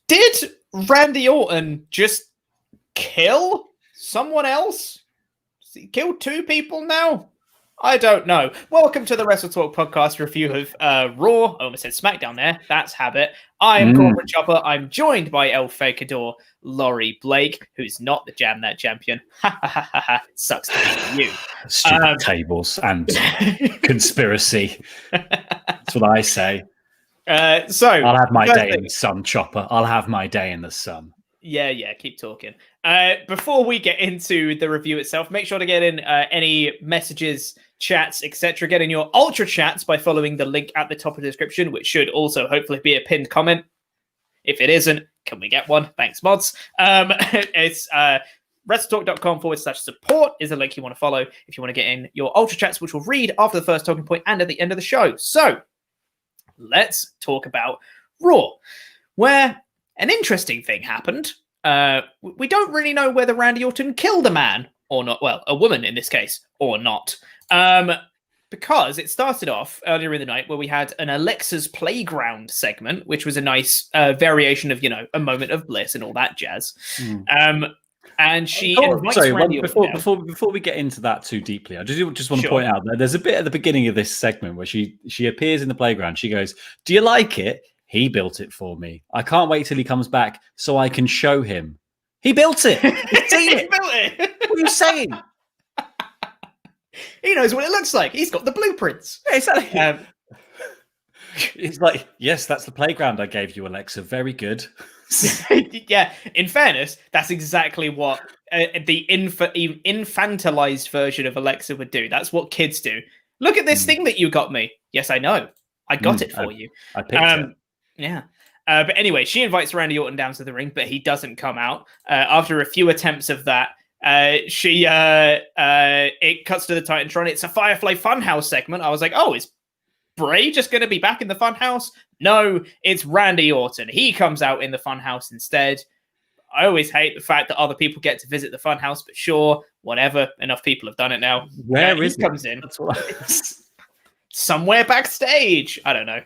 Did Randy Orton just kill someone else? Has he killed 2 people now? I don't know. Welcome to the WrestleTalk podcast review of Raw. I almost said SmackDown there. That's habit. I am Corporate Chopper. I'm joined by El Fakador, Laurie Blake, who's not the Jam That champion. Ha ha ha ha. Sucks to be you. Stupid tables and conspiracy. That's what I say. So I'll have my day in the sun, Chopper. I'll have my day in the sun. Yeah, keep talking. Before we get into the review itself, make sure to get in any messages, chats, etc. Get in your Ultra chats by following the link at the top of the description, which should also hopefully be a pinned comment. If it isn't, can we get one? Thanks, mods. It's WrestleTalk.com/support is a link you want to follow if you want to get in your Ultra chats, which we'll read after the first talking point and at the end of the show. So let's talk about Raw, where an interesting thing happened. We don't really know whether Randy Orton killed a man or not. Well, a woman in this case, or not. Because it started off earlier in the night where we had an Alexa's Playground segment, which was a nice variation of, a moment of bliss and all that jazz. And she invites Randy Orton before we get into that too deeply, I just want to point out that there's a bit at the beginning of this segment where she appears in the playground. She goes, "Do you like it? He built it for me. I can't wait till he comes back so I can show him. He built it. He's seen it. He built it. What are you saying? He knows what it looks like. He's got the blueprints." Yeah, exactly. He's like, "Yes, that's the playground I gave you, Alexa. Very good." Yeah, in fairness, that's exactly what the infantilized version of Alexa would do. That's what kids do. Look at this thing that you got me. Yes, I know. I got it for you. I picked it. Yeah. But anyway, she invites Randy Orton down to the ring, but he doesn't come out. After a few attempts of that, it cuts to the Titantron. It's a Firefly Funhouse segment. I was like, oh, is Bray just going to be back in the Funhouse? No, it's Randy Orton. He comes out in the Funhouse instead. I always hate the fact that other people get to visit the Funhouse, but sure, whatever. Enough people have done it now. Where is he comes in? That's what Somewhere backstage. I don't know.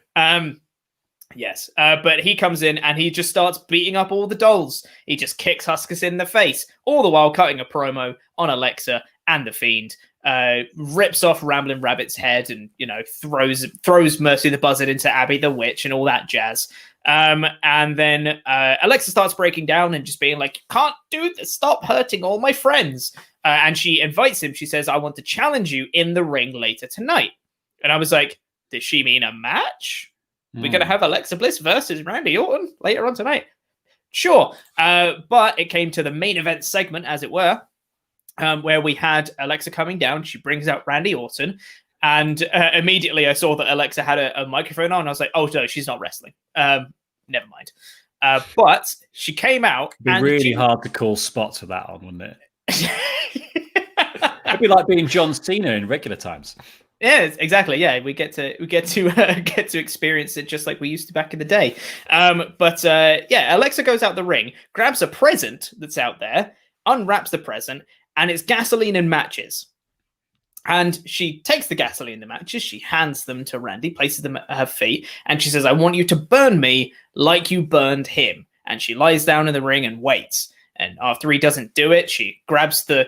Yes. But he comes in and he just starts beating up all the dolls. He just kicks Huskus in the face, all the while cutting a promo on Alexa and the Fiend. Rips off Ramblin' Rabbit's head and, throws Mercy the Buzzard into Abby the Witch and all that jazz. And then Alexa starts breaking down and just being like, "Can't do this. Stop hurting all my friends." And she invites him. She says, "I want to challenge you in the ring later tonight." And I was like, does she mean a match? We're going to have Alexa Bliss versus Randy Orton later on tonight. Sure. But it came to the main event segment, as it were, where we had Alexa coming down. She brings out Randy Orton. And immediately I saw that Alexa had a microphone on. I was like, oh, no, she's not wrestling. Never mind. But she came out. It'd be really hard to call spots for that on, wouldn't it? It'd be like being John Cena in regular times. Yeah, exactly. Yeah, we get to experience it just like we used to back in the day. But Alexa goes out the ring, grabs a present that's out there, unwraps the present, and it's gasoline and matches. And she takes the gasoline and the matches, she hands them to Randy, places them at her feet, and she says, "I want you to burn me like you burned him." And she lies down in the ring and waits. And after he doesn't do it, she grabs the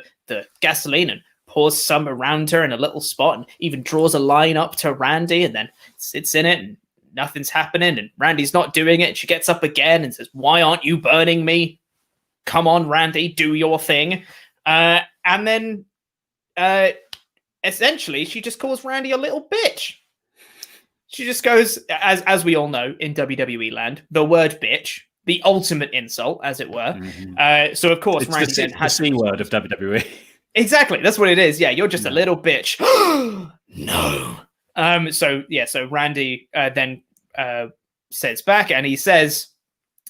gasoline and pours some around her in a little spot and even draws a line up to Randy and then sits in it and nothing's happening and Randy's not doing it. She gets up again and says, "Why aren't you burning me? Come on, Randy, do your thing." And then essentially she just calls Randy a little bitch. She just goes, as we all know in WWE land, the word bitch, the ultimate insult, as it were. Mm-hmm. So of course, it's Randy then has the C word of WWE. Exactly, that's what it is. Yeah, you're just a little bitch. No. So Randy then says back, and he says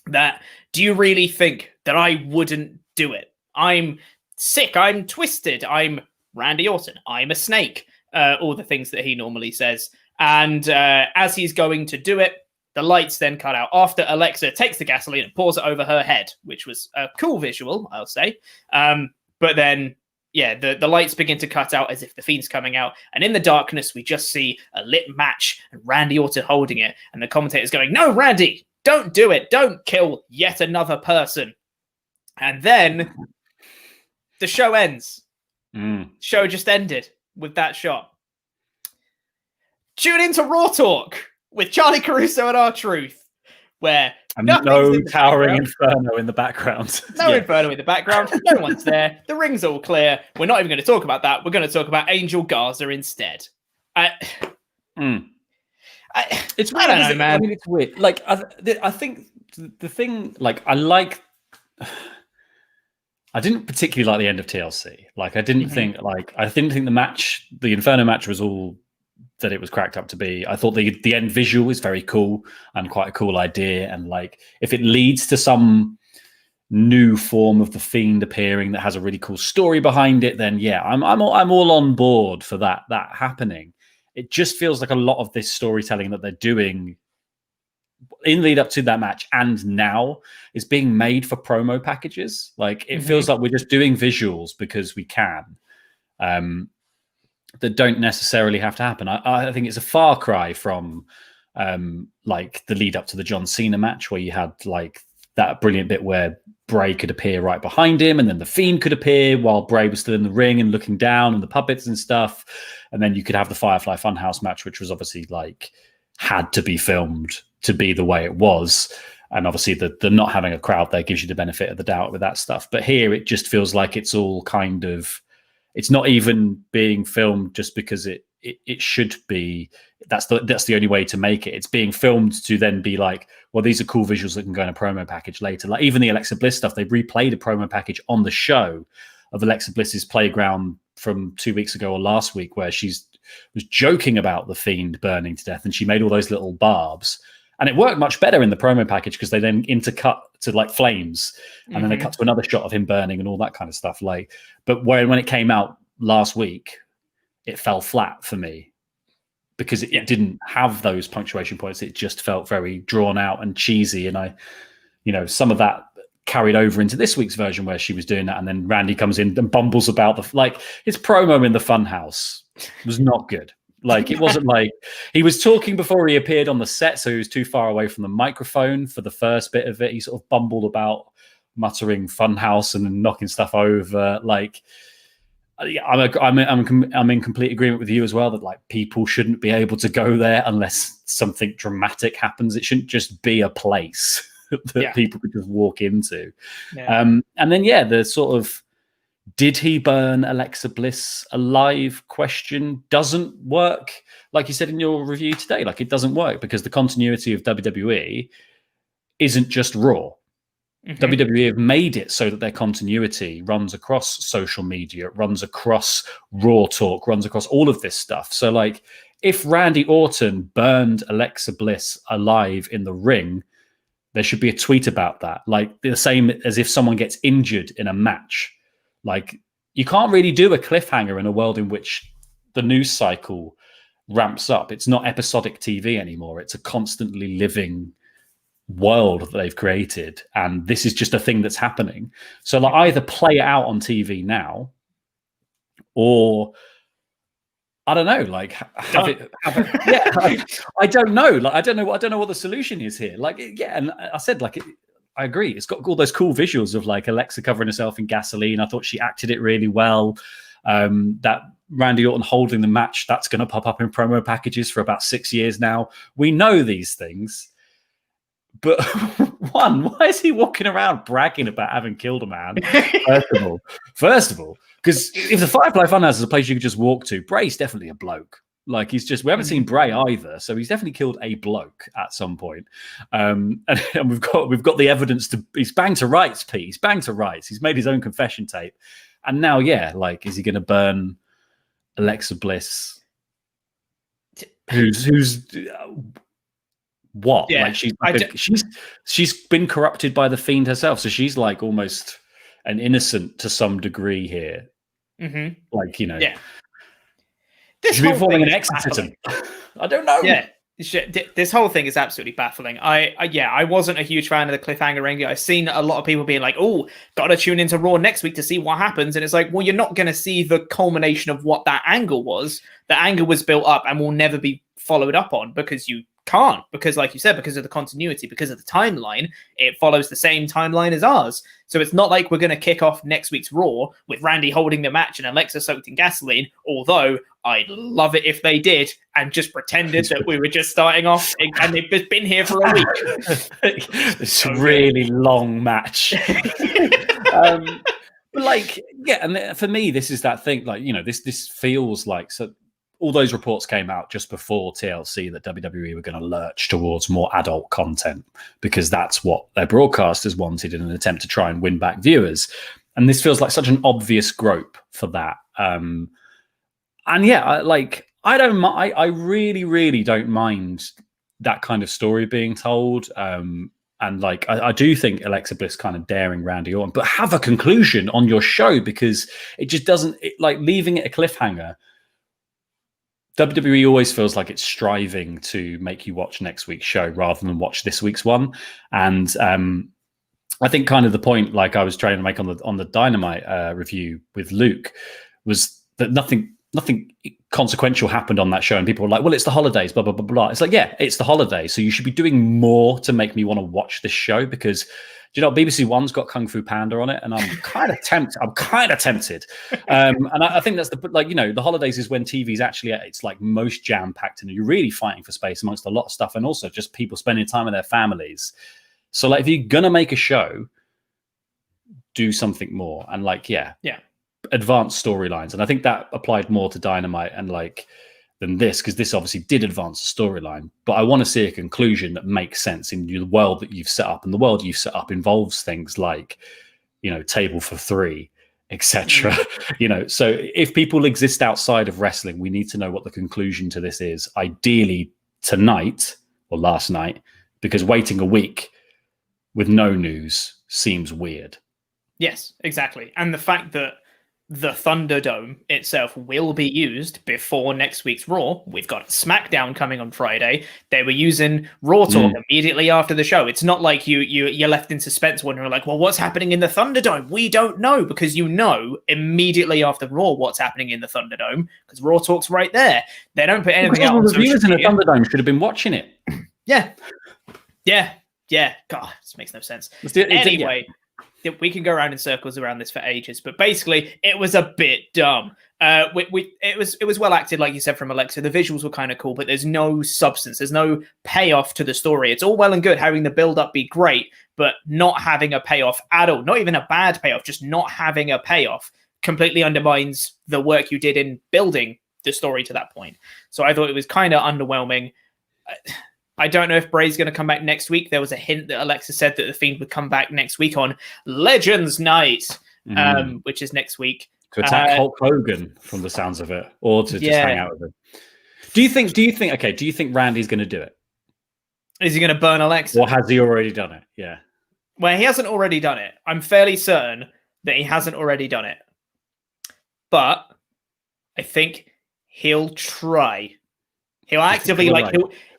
that, "Do you really think that I wouldn't do it? I'm sick. I'm twisted. I'm Randy Orton. I'm a snake." All the things that he normally says. And as he's going to do it, the lights then cut out after Alexa takes the gasoline and pours it over her head, which was a cool visual, I'll say. But then the lights begin to cut out as if the Fiend's coming out. And in the darkness, we just see a lit match and Randy Orton holding it. And the commentator's going, "No, Randy, Don't do it. Don't kill yet another person. And then the show ends. Show just ended with that shot. Tune into Raw Talk with Charlie Caruso and R-Truth, where no towering inferno in the background. Inferno in the background. No one's there. The ring's all clear. We're not even going to talk about that. We're going to talk about Angel Garza instead. It's weird, I don't know, man. I mean, it's weird. Like, I think the thing, like, I didn't particularly like the end of TLC. Like, I didn't think the Inferno match was all that it was cracked up to be. I thought the end visual is very cool and quite a cool idea. And like, if it leads to some new form of the Fiend appearing that has a really cool story behind it, then yeah, I'm all on board for that happening. It just feels like a lot of this storytelling that they're doing in lead up to that match and now is being made for promo packages. Like, it feels like we're just doing visuals because we can. That don't necessarily have to happen. I think it's a far cry from like the lead up to the John Cena match, where you had like that brilliant bit where Bray could appear right behind him, and then the Fiend could appear while Bray was still in the ring and looking down, and the puppets and stuff. And then you could have the Firefly Funhouse match, which was obviously like had to be filmed to be the way it was. And obviously the not having a crowd there gives you the benefit of the doubt with that stuff. But here it just feels like it's all kind of, it's not even being filmed just because it should be. That's the only way to make it. It's being filmed to then be like, well, these are cool visuals that can go in a promo package later. Like even the Alexa Bliss stuff, they replayed a promo package on the show of Alexa Bliss's playground from 2 weeks ago or last week, where was joking about the Fiend burning to death, and she made all those little barbs. And it worked much better in the promo package because they then intercut to like flames, and then they cut to another shot of him burning and all that kind of stuff. Like, but when it came out last week, it fell flat for me because it didn't have those punctuation points. It just felt very drawn out and cheesy. And some of that carried over into this week's version where she was doing that, and then Randy comes in and bumbles about his promo in the Funhouse was not good. Like, it wasn't like he was talking before he appeared on the set, so he was too far away from the microphone for the first bit of it. He sort of bumbled about, muttering Funhouse and knocking stuff over. Like, I'm in complete agreement with you as well that like people shouldn't be able to go there unless something dramatic happens. It shouldn't just be a place that people could just walk into. Yeah. And then the sort of, did he burn Alexa Bliss alive question doesn't work. Like you said in your review today, like it doesn't work because the continuity of WWE isn't just Raw. WWE have made it so that their continuity runs across social media, runs across Raw Talk, runs across all of this stuff. So like if Randy Orton burned Alexa Bliss alive in the ring, there should be a tweet about that. Like the same as if someone gets injured in a match. Like, you can't really do a cliffhanger in a world in which the news cycle ramps up. It's not episodic TV anymore. It's a constantly living world that they've created. And this is just a thing that's happening. So like either play it out on TV now, or I don't know, like have it. I don't know. Like, I don't know what the solution is here. Like, and I said, like, I agree. It's got all those cool visuals of like Alexa covering herself in gasoline. I thought she acted it really well. That Randy Orton holding the match, that's going to pop up in promo packages for about 6 years now. We know these things. But one, why is he walking around bragging about having killed a man? First of all, because if the Firefly Funhouse is a place you could just walk to, Bray's definitely a bloke. Like we haven't seen Bray either, so he's definitely killed a bloke at some point. And we've got the evidence he's banged to rights, Pete. He's banged to rights. He's made his own confession tape, and now, like, is he going to burn Alexa Bliss? Who's what? Yeah, like she's been corrupted by the Fiend herself, so she's like almost an innocent to some degree here. Like, yeah. This whole thing an exorcism. I don't know. Yeah, this whole thing is absolutely baffling. I wasn't a huge fan of the cliffhanger ending. I've seen a lot of people being like, "Oh, gotta tune into Raw next week to see what happens." And it's like, well, you're not going to see the culmination of what that angle was. The angle was built up and will never be followed up on because you can't, because like you said, because of the continuity, because of the timeline, it follows the same timeline as ours. So it's not like we're going to kick off next week's Raw with Randy holding the match and Alexa soaked in gasoline, although I'd love it if they did and just pretended that we were just starting off and they've just been here for a week. It's a really long match. But like, yeah, and for me, this is that thing, like, you know, this feels like, so all those reports came out just before TLC that WWE were going to lurch towards more adult content because that's what their broadcasters wanted in an attempt to try and win back viewers. And this feels like such an obvious grope for that. And yeah, I really, really don't mind that kind of story being told. And like, I do think Alexa Bliss kind of daring Randy Orton, but have a conclusion on your show, because it just doesn't, like leaving it a cliffhanger. WWE always feels like it's striving to make you watch next week's show rather than watch this week's one. And I think kind of the point, like I was trying to make on the Dynamite review with Luke, was that nothing consequential happened on that show, and people were like, well, it's the holidays, blah, blah, blah, blah. It's like, yeah, it's the holidays, so you should be doing more to make me want to watch this show, because do you know, BBC One's got Kung Fu Panda on it, and I'm kind of tempted. And I think that's like, you know, the holidays is when TV's actually at its like most jam-packed, and you're really fighting for space amongst a lot of stuff, and also just people spending time with their families. So like, if you're gonna make a show, do something more, and like, yeah, advanced storylines. And I think that applied more to Dynamite and like than this, because this obviously did advance the storyline, but I want to see a conclusion that makes sense in the world that you've set up. And the world you've set up involves things like, you know, table for three, etc. You know, so if people exist outside of wrestling, we need to know what the conclusion to this is, ideally tonight or last night, because waiting a week with no news seems weird. Yes, exactly. And the fact that the Thunderdome itself will be used before next week's Raw. We've got SmackDown coming on Friday. They were using Raw Talk immediately after the show. It's not like you're left in suspense wondering like, well, what's happening in the Thunderdome? We don't know, because you know immediately after Raw what's happening in the Thunderdome, because Raw Talk's right there. They don't put anything out on social media. The viewers in the Thunderdome should have been watching it. Yeah. God, this makes no sense. Anyway. We can go around in circles around this for ages, but basically it was a bit dumb. It was well acted, like you said, from Alexa. The visuals were kind of cool, but there's no substance. There's no payoff to the story. It's all well and good having the build up be great, but not having a payoff at all. Not even a bad payoff, just not having a payoff completely undermines the work you did in building the story to that point. So I thought it was kind of underwhelming. I don't know if Bray's going to come back next week. There was a hint that Alexa said that the Fiend would come back next week on Legends Night, which is next week. To attack Hulk Hogan, from the sounds of it, or to just hang out with him. Do you think Randy's going to do it? Is he going to burn Alexa? Or has he already done it? Yeah. Well, he hasn't already done it. I'm fairly certain that he hasn't already done it. But I think he'll try. He'll actively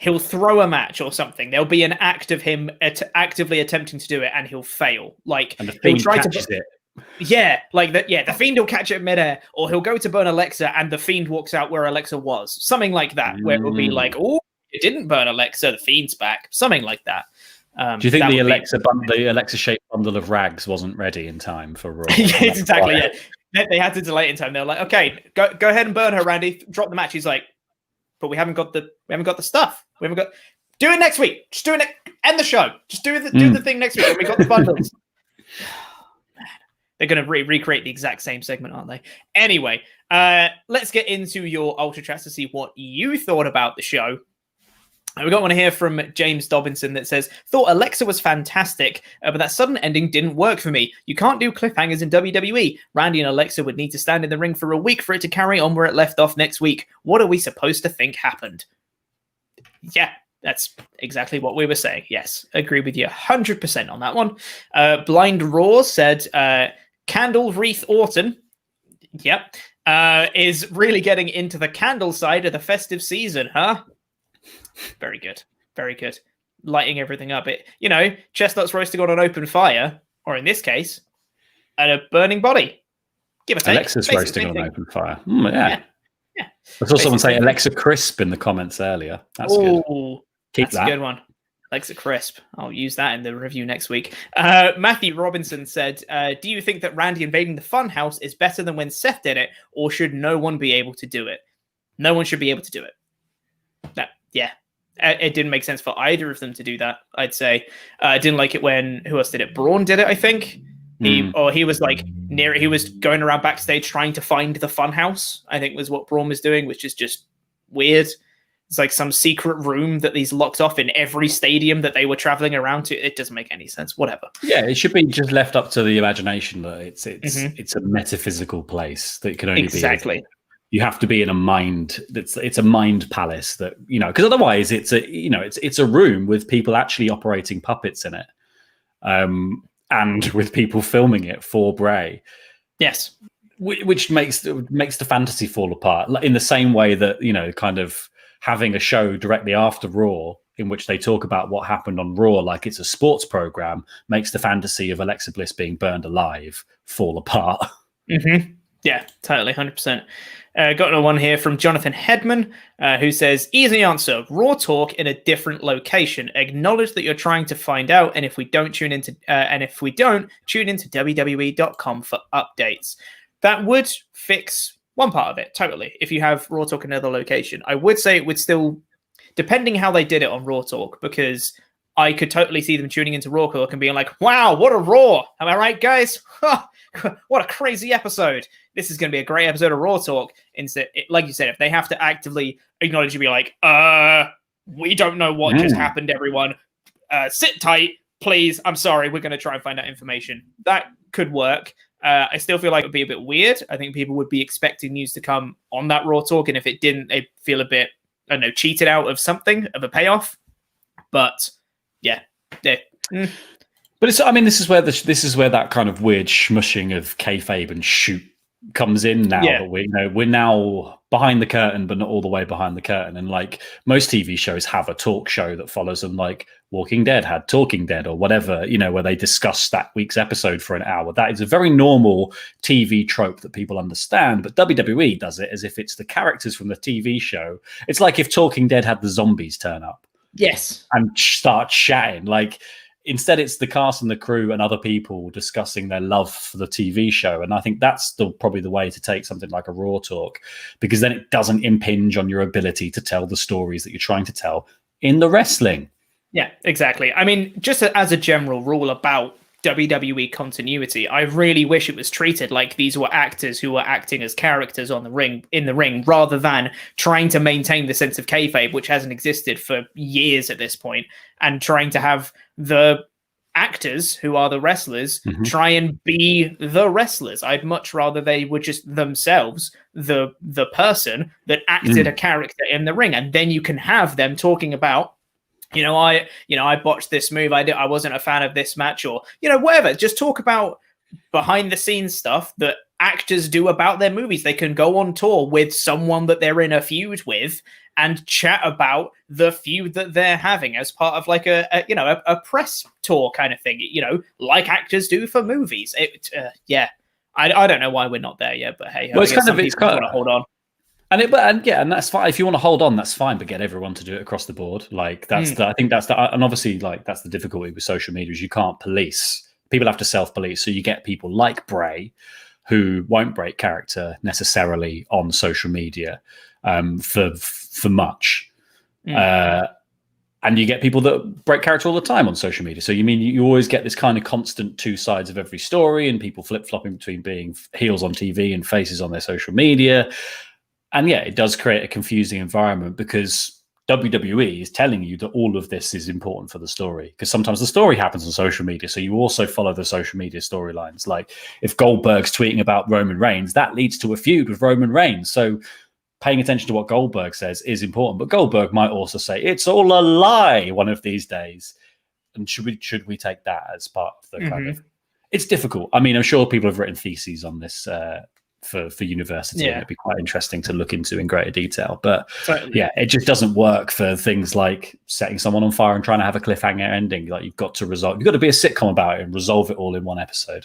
he'll throw a match or something. There'll be an act of him actively attempting to do it, and he'll fail. Like, and the Fiend catches it. Yeah, like that. Yeah, the Fiend will catch it midair, or he'll go to burn Alexa, and the Fiend walks out where Alexa was. Something like that, where it will be like, "Oh, it didn't burn Alexa. The Fiend's back." Something like that. Do you think the Alexa shaped bundle of rags wasn't ready in time for Raw? Exactly. Yeah, they had to delay it in time. They were like, "Okay, go ahead and burn her, Randy. Drop the match." He's like, but we haven't got the stuff. We haven't got. Do it next week. Just do it. End the show. Just do the thing next week. And we got the bundles. Man. They're going to recreate the exact same segment, aren't they? Anyway, let's get into your Ultra Chats to see what you thought about the show. We got one here from James Dobinson that says, thought Alexa was fantastic, but that sudden ending didn't work for me. You can't do cliffhangers in WWE. Randy and Alexa would need to stand in the ring for a week for it to carry on where it left off next week. What are we supposed to think happened? Yeah, that's exactly what we were saying. Yes, agree with you 100% on that one. Blind Raw said, Candle Wreath Orton, yep, is really getting into the candle side of the festive season, huh? Very good. Very good. Lighting everything up. Chestnuts roasting on an open fire, or in this case, at a burning body. Give a take. Alexa's roasting on an open fire. Yeah. I saw someone say Alexa Crisp in the comments earlier. That's good. That's that. a good one. Alexa Crisp. I'll use that in the review next week. Matthew Robinson said, do you think that Randy invading the Funhouse is better than when Seth did it, or should no one be able to do it? No one should be able to do it. Yeah. It didn't make sense for either of them to do that, I'd say. I didn't like it when, who else did it? Braun did it, I think. He was like he was going around backstage trying to find the Funhouse, I think was what Braun was doing, which is just weird. It's like some secret room that he's locked off in every stadium that they were traveling around to. It doesn't make any sense. Whatever. Yeah, it should be just left up to the imagination that it's a metaphysical place that can only be exactly. You have to be in a mind. It's a mind palace that, you know, because otherwise it's a room with people actually operating puppets in it, and with people filming it for Bray. Yes, which makes the fantasy fall apart. In the same way that, you know, kind of having a show directly after Raw in which they talk about what happened on Raw like it's a sports program makes the fantasy of Alexa Bliss being burned alive fall apart. Mm-hmm. Yeah, totally, 100%. Got another one here from Jonathan Hedman, who says, easy answer, Raw talk in a different location. Acknowledge that you're trying to find out, and if we don't, tune into WWE.com for updates. That would fix one part of it, totally. If you have Raw talk in another location, I would say it would still, depending how they did it on Raw talk, because I could totally see them tuning into Raw talk and being like, wow, what a Raw. Am I right, guys? What a crazy episode. This is going to be a great episode of Raw Talk. Instead, like you said, if they have to actively acknowledge you, be like, we don't know what just happened, everyone. Sit tight, please. I'm sorry. We're going to try and find out information. That could work. I still feel like it would be a bit weird. I think people would be expecting news to come on that Raw Talk. And if it didn't, they'd feel a bit, I don't know, cheated out of something, of a payoff. But yeah. But it's, I mean, this is where that kind of weird smushing of kayfabe and shoot comes in now. Yeah. That we're now behind the curtain, but not all the way behind the curtain. And like most TV shows have a talk show that follows them, like Walking Dead had Talking Dead or whatever, you know, where they discuss that week's episode for an hour. That is a very normal TV trope that people understand. But WWE does it as if it's the characters from the TV show. It's like if Talking Dead had the zombies turn up. Yes. And start chatting. Like, instead, it's the cast and the crew and other people discussing their love for the TV show. And I think that's probably the way to take something like a Raw Talk, because then it doesn't impinge on your ability to tell the stories that you're trying to tell in the wrestling. Yeah, exactly. I mean, just as a general rule about WWE continuity, I really wish it was treated like these were actors who were acting as characters in the ring, rather than trying to maintain the sense of kayfabe, which hasn't existed for years at this point, and trying to have the actors who are the wrestlers try and be the wrestlers. I'd much rather they were just themselves, the person that acted a character in the ring, and then you can have them talking about, I botched this move. I wasn't a fan of this match, or, whatever. Just talk about behind the scenes stuff that actors do about their movies. They can go on tour with someone that they're in a feud with and chat about the feud that they're having as part of like a press tour kind of thing, like actors do for movies. I don't know why we're not there yet, but hey, well, it's kind of want to hold on. And that's fine. If you want to hold on, that's fine, but get everyone to do it across the board. Like I think that's and obviously like that's the difficulty with social media is you can't police. People have to self-police. So you get people like Bray who won't break character necessarily on social media for much. And you get people that break character all the time on social media. So you always get this kind of constant two sides of every story, and people flip-flopping between being heels on TV and faces on their social media. And yeah, it does create a confusing environment because WWE is telling you that all of this is important for the story, because sometimes the story happens on social media. So you also follow the social media storylines. Like if Goldberg's tweeting about Roman Reigns, that leads to a feud with Roman Reigns. So paying attention to what Goldberg says is important, but Goldberg might also say it's all a lie one of these days. And should we take that as part of the kind of, it's difficult. I mean, I'm sure people have written theses on this, for university. It'd be quite interesting to look into in greater detail, but yeah, it just doesn't work for things like setting someone on fire and trying to have a cliffhanger ending. Like you've got to be a sitcom about it and resolve it all in one episode.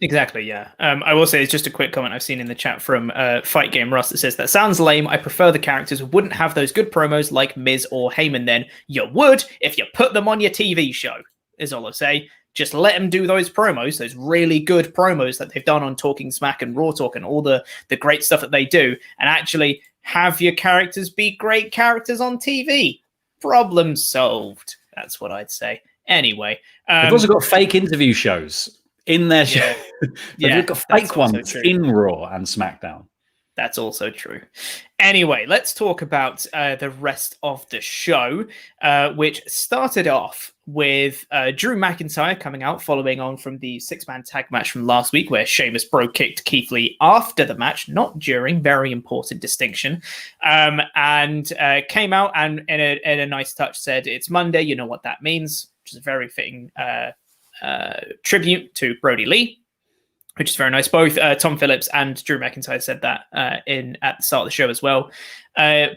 Exactly, yeah. I will say it's just a quick comment I've seen in the chat from Fight Game Russ that says, that sounds lame. I prefer the characters who wouldn't have those good promos like Miz or Heyman then. You would if you put them on your TV show, is all I'll say. Just let them do those promos, those really good promos that they've done on Talking Smack and Raw Talk and all the great stuff that they do, and actually have your characters be great characters on TV. Problem solved. That's what I'd say. Anyway. They've also got fake interview shows in their show. They've got fake ones in Raw and SmackDown. That's also true. Anyway, let's talk about the rest of the show, which started off with Drew McIntyre coming out following on from the 6-man tag match from last week, where Sheamus bro-kicked Keith Lee after the match, not during. Very important distinction. And came out and in a nice touch said, "It's Monday, you know what that means," which is a very fitting tribute to Brodie Lee, which is very nice. Both Tom Phillips and Drew McIntyre said that at the start of the show as well.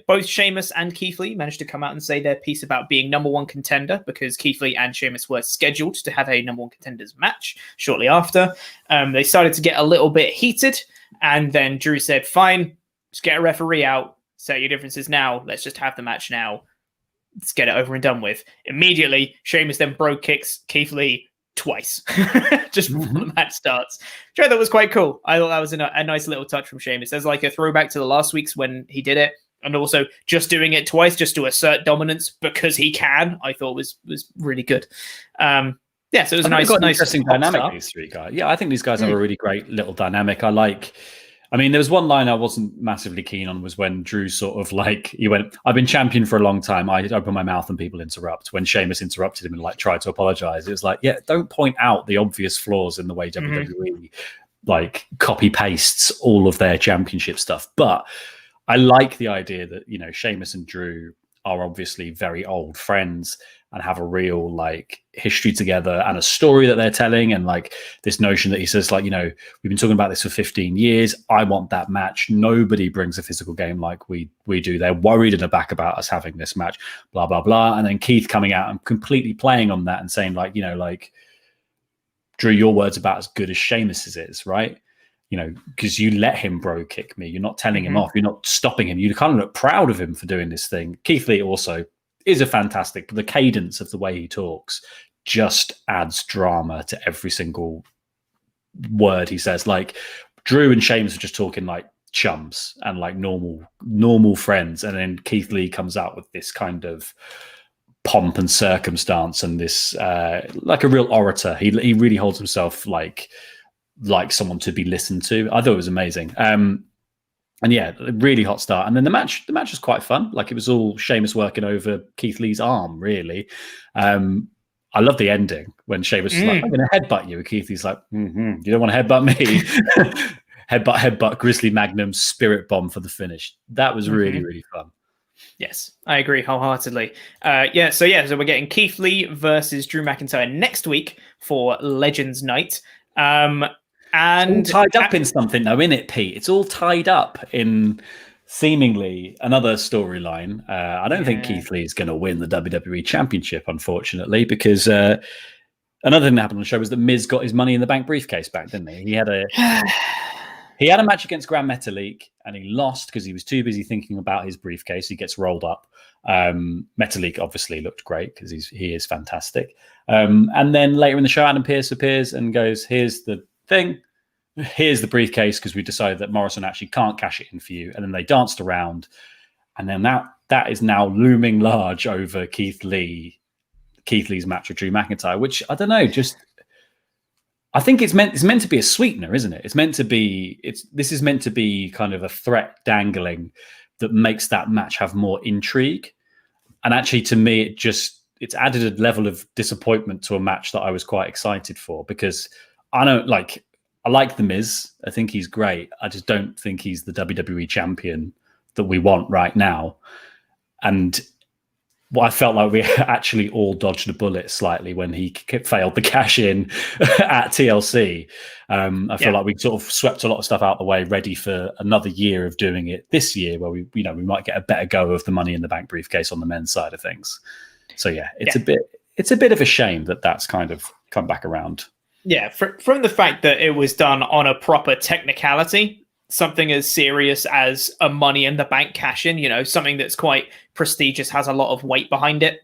Both Sheamus and Keith Lee managed to come out and say their piece about being number one contender, because Keith Lee and Sheamus were scheduled to have a number one contenders match shortly after. They started to get a little bit heated, and then Drew said, "Fine, just get a referee out, set your differences now, let's just have the match now. Let's get it over and done with." Immediately, Sheamus then kicks Keith Lee twice just before the match starts, which I thought was quite cool. I thought that was a nice little touch from Sheamus. There's like a throwback to the last week's when he did it, and also just doing it twice just to assert dominance because he can, I thought was really good. So it was a nice interesting dynamic, these three guys. Yeah, I think these guys have a really great little dynamic. I mean, there was one line I wasn't massively keen on, was when Drew sort of he went, "I've been champion for a long time. I open my mouth and people interrupt." When Sheamus interrupted him and tried to apologize, it was like, yeah, don't point out the obvious flaws in the way WWE copy pastes all of their championship stuff. But I like the idea that, Sheamus and Drew are obviously very old friends and have a real history together and a story that they're telling, and this notion that he says we've been talking about this for 15 years. I want that match. Nobody brings a physical game like we do. They're worried in the back about us having this match, blah blah blah. And then Keith coming out and completely playing on that and saying Drew, your word's about as good as Sheamus's is, right? Because you let him bro kick me. You're not telling him off. You're not stopping him. You kind of look proud of him for doing this thing. Keith Lee also is a fantastic, the cadence of the way he talks just adds drama to every single word he says. Drew and Sheamus are just talking like chums and normal friends, and then Keith Lee comes out with this kind of pomp and circumstance and this like a real orator. He really holds himself like someone to be listened to. I thought it was amazing. And yeah, really hot start. And then the match was quite fun. It was all Sheamus working over Keith Lee's arm, really. I love the ending when Sheamus is like, "I'm going to headbutt you." And Keith Lee's like, "You don't want to headbutt me." headbutt, Grizzly Magnum, Spirit Bomb for the finish. That was really, really fun. Yes, I agree wholeheartedly. So we're getting Keith Lee versus Drew McIntyre next week for Legends Night. And it's all tied up in something, though, isn't it, Pete? It's all tied up in seemingly another storyline. I don't think Keith Lee is going to win the WWE Championship, unfortunately, because another thing that happened on the show was that Miz got his Money in the Bank briefcase back, didn't he? He had a match against Grand Metalik, and he lost because he was too busy thinking about his briefcase. He gets rolled up. Metalik obviously looked great because he is fantastic. And then later in the show, Adam Pearce appears and goes, "Here's the thing, here's the briefcase, because we decided that Morrison actually can't cash it in for you." And then they danced around, and then that is now looming large over Keith Lee's match with Drew McIntyre, which I don't know, I think it's meant to be a sweetener, isn't it? This is meant to be kind of a threat dangling that makes that match have more intrigue. And actually, to me, it's added a level of disappointment to a match that I was quite excited for, because I like The Miz. I think he's great. I just don't think he's the WWE champion that we want right now. And I felt like we actually all dodged a bullet slightly when he failed the cash in at TLC. I feel like we sort of swept a lot of stuff out the way, ready for another year of doing it this year, where we might get a better go of the Money in the Bank briefcase on the men's side of things. So yeah, it's a bit of a shame that that's kind of come back around. Yeah, from the fact that it was done on a proper technicality, something as serious as a Money in the Bank cash-in, you know, something that's quite prestigious, has a lot of weight behind it.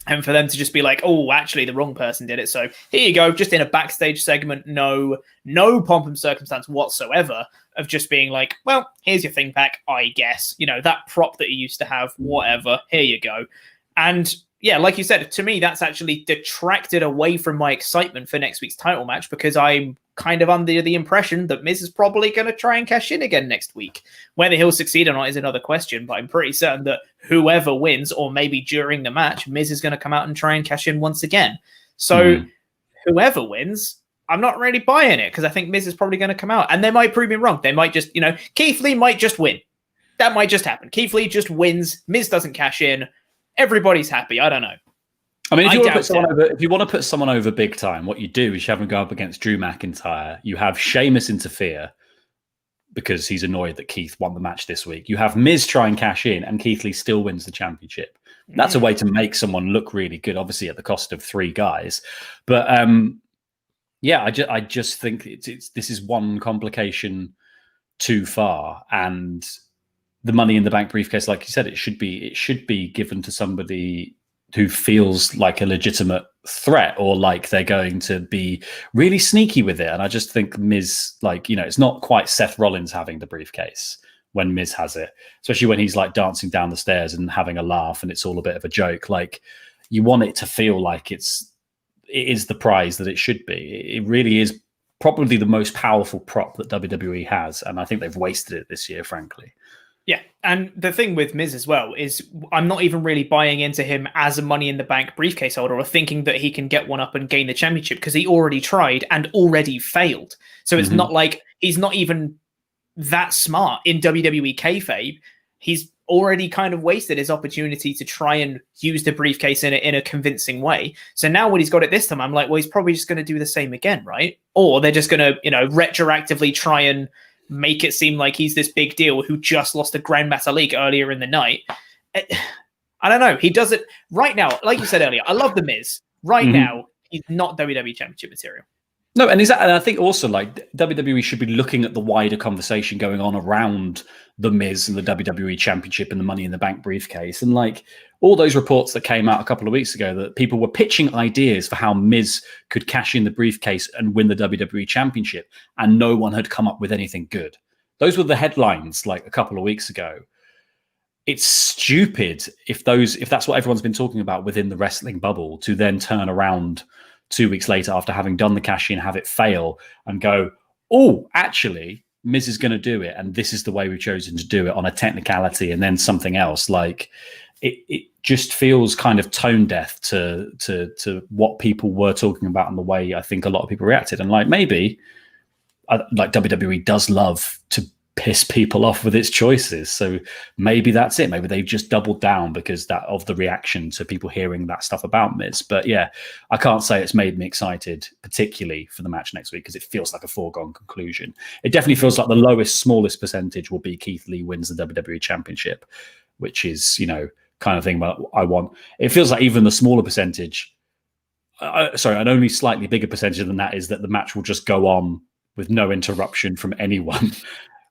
And for them to just be like, oh, actually, the wrong person did it. So here you go, just in a backstage segment, no pomp and circumstance whatsoever of just being like, well, here's your thing back, I guess. You know, that prop that you used to have, whatever, here you go. And yeah, like you said, to me, that's actually detracted away from my excitement for next week's title match, because I'm kind of under the impression that Miz is probably going to try and cash in again next week. Whether he'll succeed or not is another question, but I'm pretty certain that whoever wins, or maybe during the match, Miz is going to come out and try and cash in once again. So whoever wins, I'm not really buying it, because I think Miz is probably going to come out, and they might prove me wrong. They might just, Keith Lee might just win. That might just happen. Keith Lee just wins. Miz doesn't cash in. Everybody's happy. I don't know. I mean, if you want to put someone over big time, what you do is you have him go up against Drew McIntyre. You have Sheamus interfere because he's annoyed that Keith won the match this week. You have Miz try and cash in, and Keith Lee still wins the championship. That's a way to make someone look really good, obviously at the cost of 3 guys. But yeah, I just think this is one complication too far, and the Money in the Bank briefcase, like you said, it should be given to somebody who feels like a legitimate threat, or like they're going to be really sneaky with it. And I just think Miz, it's not quite Seth Rollins having the briefcase when Miz has it, especially when he's like dancing down the stairs and having a laugh and it's all a bit of a joke. Like, you want it to feel like it is the prize that it should be. It really is probably the most powerful prop that WWE has. And I think they've wasted it this year, frankly. Yeah, and the thing with Miz as well is I'm not even really buying into him as a Money in the Bank briefcase holder, or thinking that he can get one up and gain the championship, because he already tried and already failed. So it's not like he's not even that smart in WWE kayfabe. He's already kind of wasted his opportunity to try and use the briefcase in a convincing way. So now when he's got it this time, I'm like, well, he's probably just going to do the same again, right? Or they're just going to, retroactively try and make it seem like he's this big deal who just lost the Grandmaster League earlier in the night. I don't know. He does it right now. Like you said earlier, I love The Miz. Right now, he's not WWE Championship material. No, and I think also WWE should be looking at the wider conversation going on around The Miz and the WWE Championship and the Money in the Bank briefcase. And all those reports that came out a couple of weeks ago that people were pitching ideas for how Miz could cash in the briefcase and win the WWE Championship, and no one had come up with anything good. Those were the headlines a couple of weeks ago. It's stupid if that's what everyone's been talking about within the wrestling bubble, to then turn around 2 weeks later after having done the cash in, have it fail and go, oh, actually, Miz is going to do it, and this is the way we've chosen to do it on a technicality, and then something else. It just feels kind of tone deaf to what people were talking about and the way I think a lot of people reacted. And maybe WWE does love to piss people off with its choices, so maybe that's it. Maybe they've just doubled down because of the reaction to people hearing that stuff about Miz. But yeah, I can't say it's made me excited particularly for the match next week, because it feels like a foregone conclusion. It definitely feels like the smallest percentage will be Keith Lee wins the WWE Championship, which is kind of thing I want. It feels like even the smaller percentage, an only slightly bigger percentage than that, is that the match will just go on with no interruption from anyone.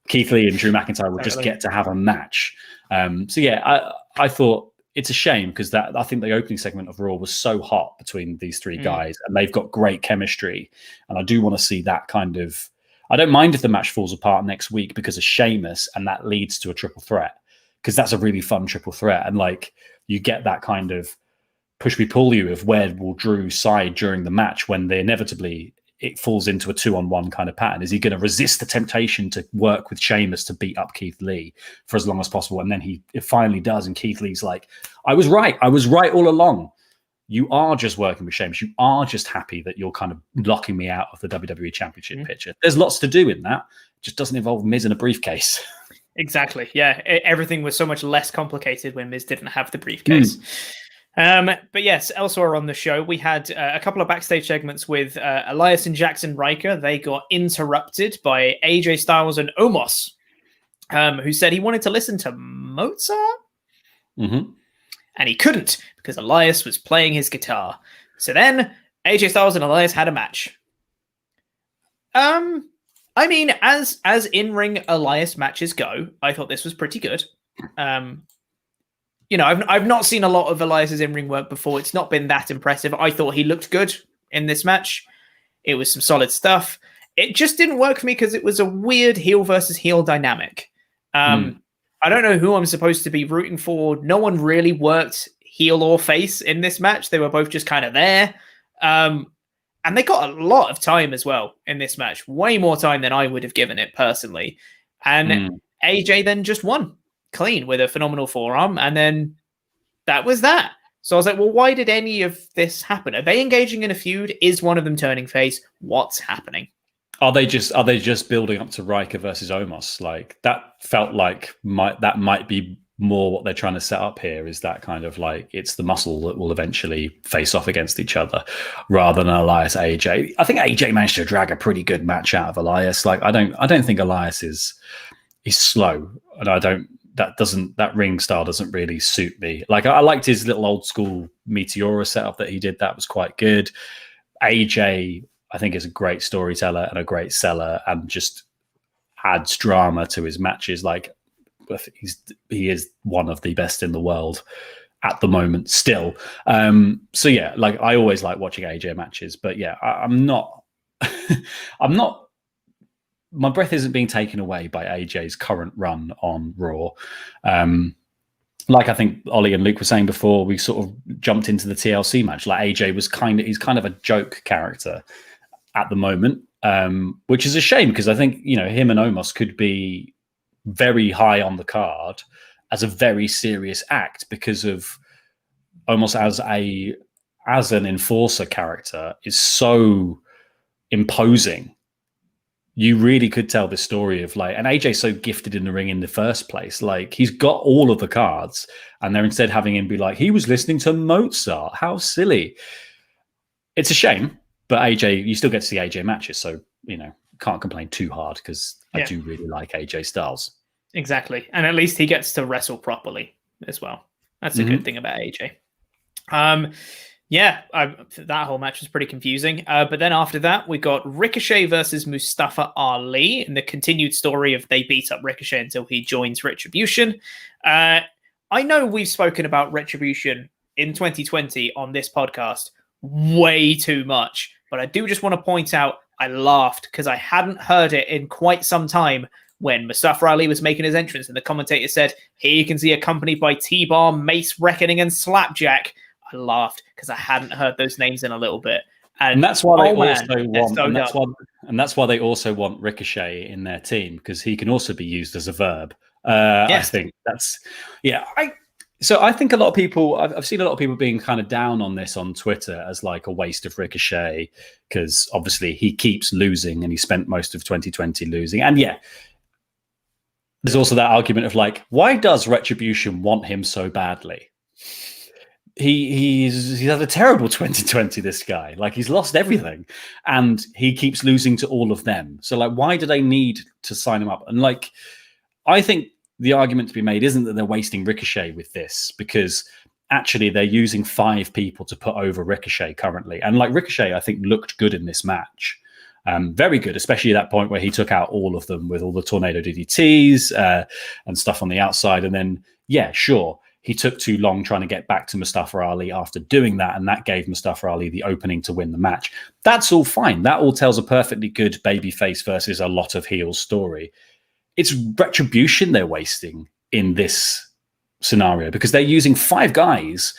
Keith Lee and Drew McIntyre will just get to have a match. So yeah, I thought it's a shame, because I think the opening segment of Raw was so hot between these 3 guys, and they've got great chemistry. And I do want to see that kind of. I don't mind if the match falls apart next week because of Sheamus, and that leads to a triple threat, because that's a really fun triple threat, and you get that kind of push me pull you of where will Drew side during the match when they inevitably. It falls into a 2-on-1 kind of pattern. Is he going to resist the temptation to work with Sheamus to beat up Keith Lee for as long as possible? And then it finally does. And Keith Lee's like, I was right all along. You are just working with Sheamus. You are just happy that you're kind of locking me out of the WWE Championship picture. There's lots to do in that. It just doesn't involve Miz in a briefcase. Exactly. Yeah. Everything was so much less complicated when Miz didn't have the briefcase. But yes, elsewhere on the show, we had a couple of backstage segments with Elias and Jackson Riker. They got interrupted by AJ Styles and Omos, who said he wanted to listen to Mozart. And he couldn't, because Elias was playing his guitar. So then AJ Styles and Elias had a match. I mean, as in-ring Elias matches go, I thought this was pretty good. You know, I've not seen a lot of Elias's in-ring work before. It's not been that impressive. I thought he looked good in this match. It was some solid stuff. It just didn't work for me because it was a weird heel versus heel dynamic. I don't know who I'm supposed to be rooting for. No one really worked heel or face in this match. They were both just kind of there. And they got a lot of time as well in this match. Way more time than I would have given it personally. And AJ then just won clean with a phenomenal forearm. And then that was that. So I was like, well, why did any of this happen? Are they engaging in a feud? Is one of them turning face? What's happening? Are they just building up to Riker versus Omos? Like that felt like that might be more what they're trying to set up here, is that kind of like it's the muscle that will eventually face off against each other rather than Elias AJ. I think AJ managed to drag a pretty good match out of Elias. Like I don't think Elias is slow, and that ring style doesn't really suit me. Like I liked his little old school Meteora setup that he did. That was quite good. AJ, I think, is a great storyteller and a great seller and just adds drama to his matches. Like he is one of the best in the world at the moment still. So yeah, like I always like watching AJ matches, but yeah, I'm not my breath isn't being taken away by AJ's current run on Raw. Like I think Ollie and Luke were saying before, we sort of jumped into the TLC match. Like AJ he's kind of a joke character at the moment, which is a shame because I think, you know, him and Omos could be very high on the card as a very serious act because of Omos as an enforcer character is so imposing. You really could tell this story of like, and AJ's so gifted in the ring in the first place. Like he's got all of the cards and they're instead having him be like, he was listening to Mozart. How silly. It's a shame, but AJ, you still get to see AJ matches. So, you know, can't complain too hard because I do really like AJ Styles. Exactly. And at least he gets to wrestle properly as well. That's a good thing about AJ. That whole match was pretty confusing. But then after that, we got Ricochet versus Mustafa Ali in the continued story of they beat up Ricochet until he joins Retribution. I know we've spoken about Retribution in 2020 on this podcast way too much, but I do just want to point out I laughed because I hadn't heard it in quite some time when Mustafa Ali was making his entrance and the commentator said, "Here you can see accompanied by T-Bar, Mace, Reckoning, and Slapjack." I laughed because I hadn't heard those names in a little bit. And that's why they that's why they also want Ricochet in their team, because he can also be used as a verb. I think that's I think a lot of people, I've seen a lot of people being kind of down on this on Twitter as like a waste of Ricochet, because obviously he keeps losing and he spent most of 2020 losing. And yeah, there's also that argument of like, why does Retribution want him so badly? He's had a terrible 2020, this guy. Like he's lost everything and he keeps losing to all of them. So like, why do they need to sign him up? And like, I think the argument to be made isn't that they're wasting Ricochet with this, because actually they're using 5 people to put over Ricochet currently. And like Ricochet, I think looked good in this match. Very good, especially at that point where he took out all of them with all the tornado DDTs and stuff on the outside. And then, yeah, sure, he took too long trying to get back to Mustafa Ali after doing that, and that gave Mustafa Ali the opening to win the match. That's all fine. That all tells a perfectly good babyface versus a lot of heels story. It's Retribution they're wasting in this scenario because they're using 5 guys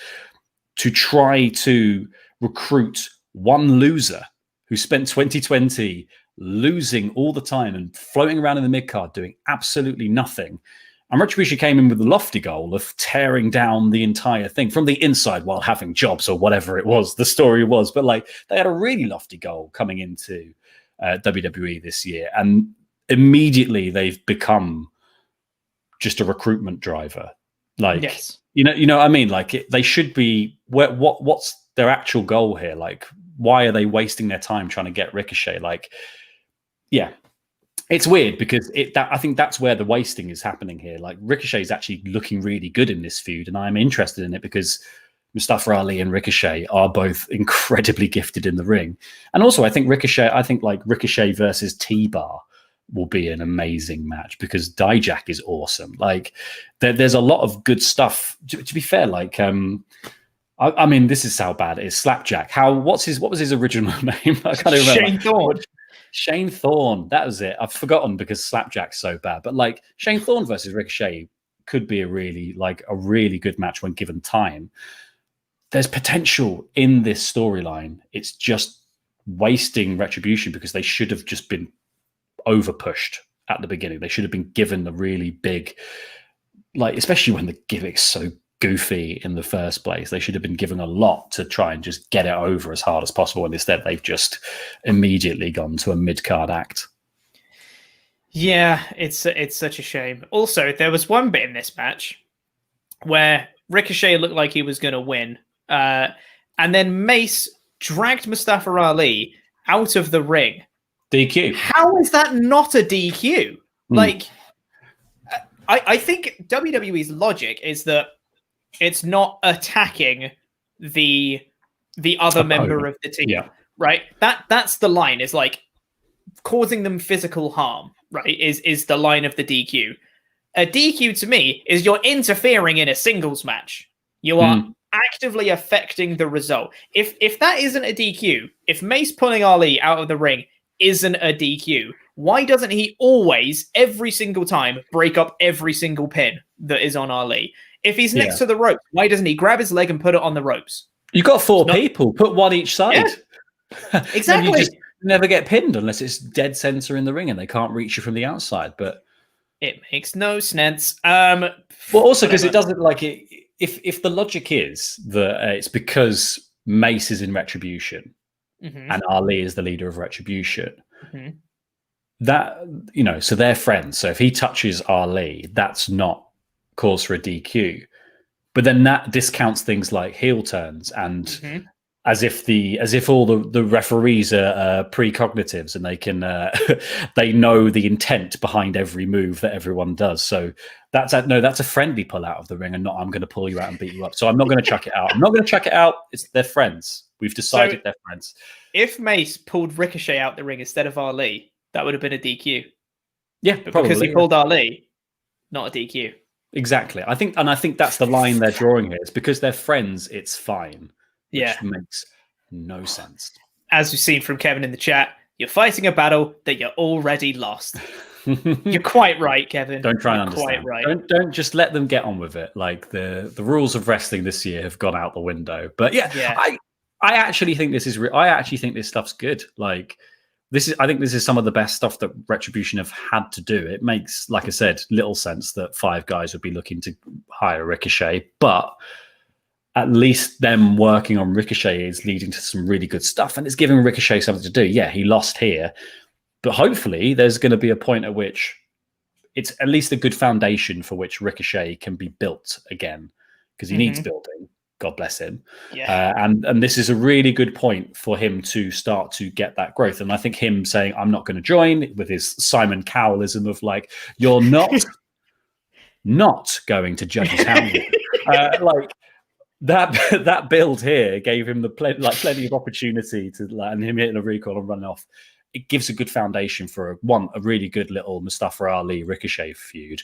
to try to recruit one loser who spent 2020 losing all the time and floating around in the mid-card doing absolutely nothing. And Retribution came in with the lofty goal of tearing down the entire thing from the inside while having jobs or whatever it was, the story was. But like they had a really lofty goal coming into WWE this year. And immediately they've become just a recruitment driver. Like, yes. you know what I mean? Like they should be, what's their actual goal here? Like, why are they wasting their time trying to get Ricochet? Like, yeah. It's weird because I think that's where the wasting is happening here. Like Ricochet is actually looking really good in this feud, and I'm interested in it because Mustafa Ali and Ricochet are both incredibly gifted in the ring. And also, I think Ricochet versus T-Bar will be an amazing match because Dijak is awesome. Like, there's a lot of good stuff. To be fair, like, I mean, this is how bad it is. Slapjack. What was his original name? I can't even remember. Shane Thorne. Shane Thorne. That was it. I've forgotten because Slapjack's so bad. But like Shane Thorne versus Ricochet could be a really good match when given time. There's potential in this storyline. It's just wasting Retribution because they should have just been over pushed at the beginning. They should have been given the really big, like, especially when the gimmick's so goofy in the first place. They should have been given a lot to try and just get it over as hard as possible. And instead, they've just immediately gone to a mid-card act. Yeah, it's such a shame. Also, there was one bit in this match where Ricochet looked like he was going to win. And then Mace dragged Mustafa Ali out of the ring. DQ. How is that not a DQ? Like, I think WWE's logic is that it's not attacking the other member of the team, right? That's the line. Is like causing them physical harm, right? Is the line of the DQ. A DQ to me is you're interfering in a singles match. You are actively affecting the result. If that isn't a DQ, if Mace pulling Ali out of the ring isn't a DQ, why doesn't he always, every single time, break up every single pin that is on Ali? If he's next to the ropes, why doesn't he grab his leg and put it on the ropes? You've got four people, put one each side. Yeah. Exactly. You just never get pinned unless it's dead center in the ring and they can't reach you from the outside. But it makes no sense. Well, also because it doesn't like it. If the logic is that it's because Mace is in Retribution and Ali is the leader of Retribution, that, you know, so they're friends. So if he touches Ali, that's not cause for a DQ. But then that discounts things like heel turns and as if all the referees are precognitives and they can they know the intent behind every move that everyone does. So that's a friendly pull out of the ring and not I'm going to pull you out and beat you up. So I'm not going to chuck it out. I'm not going to chuck it out. They're friends. We've decided they're friends. If Mace pulled Ricochet out the ring instead of Ali, that would have been a DQ. Yeah, but probably, because he pulled Ali, not a DQ. Exactly. I think that's the line they're drawing here. It's because they're friends. It's fine. Which makes no sense. As we've seen from Kevin in the chat, you're fighting a battle that you're already lost. You're quite right, Kevin. Don't try and understand. Quite right. Don't just let them get on with it. Like the rules of wrestling this year have gone out the window. But I actually think this is. I actually think this stuff's good. Like I think this is some of the best stuff that Retribution have had to do. It makes, like I said, little sense that 5 guys would be looking to hire Ricochet, but at least them working on Ricochet is leading to some really good stuff, and it's giving Ricochet something to do. Yeah, he lost here, but hopefully there's going to be a point at which it's at least a good foundation for which Ricochet can be built again, because he needs building. God bless him. Yeah. And this is a really good point for him to start to get that growth. And I think him saying, I'm not going to join, with his Simon Cowellism of like, you're not going to Judge's Hamlet. Like that build here gave him plenty of opportunity to and him hitting a recall and running off. It gives a good foundation for a really good little Mustafa Ali Ricochet feud.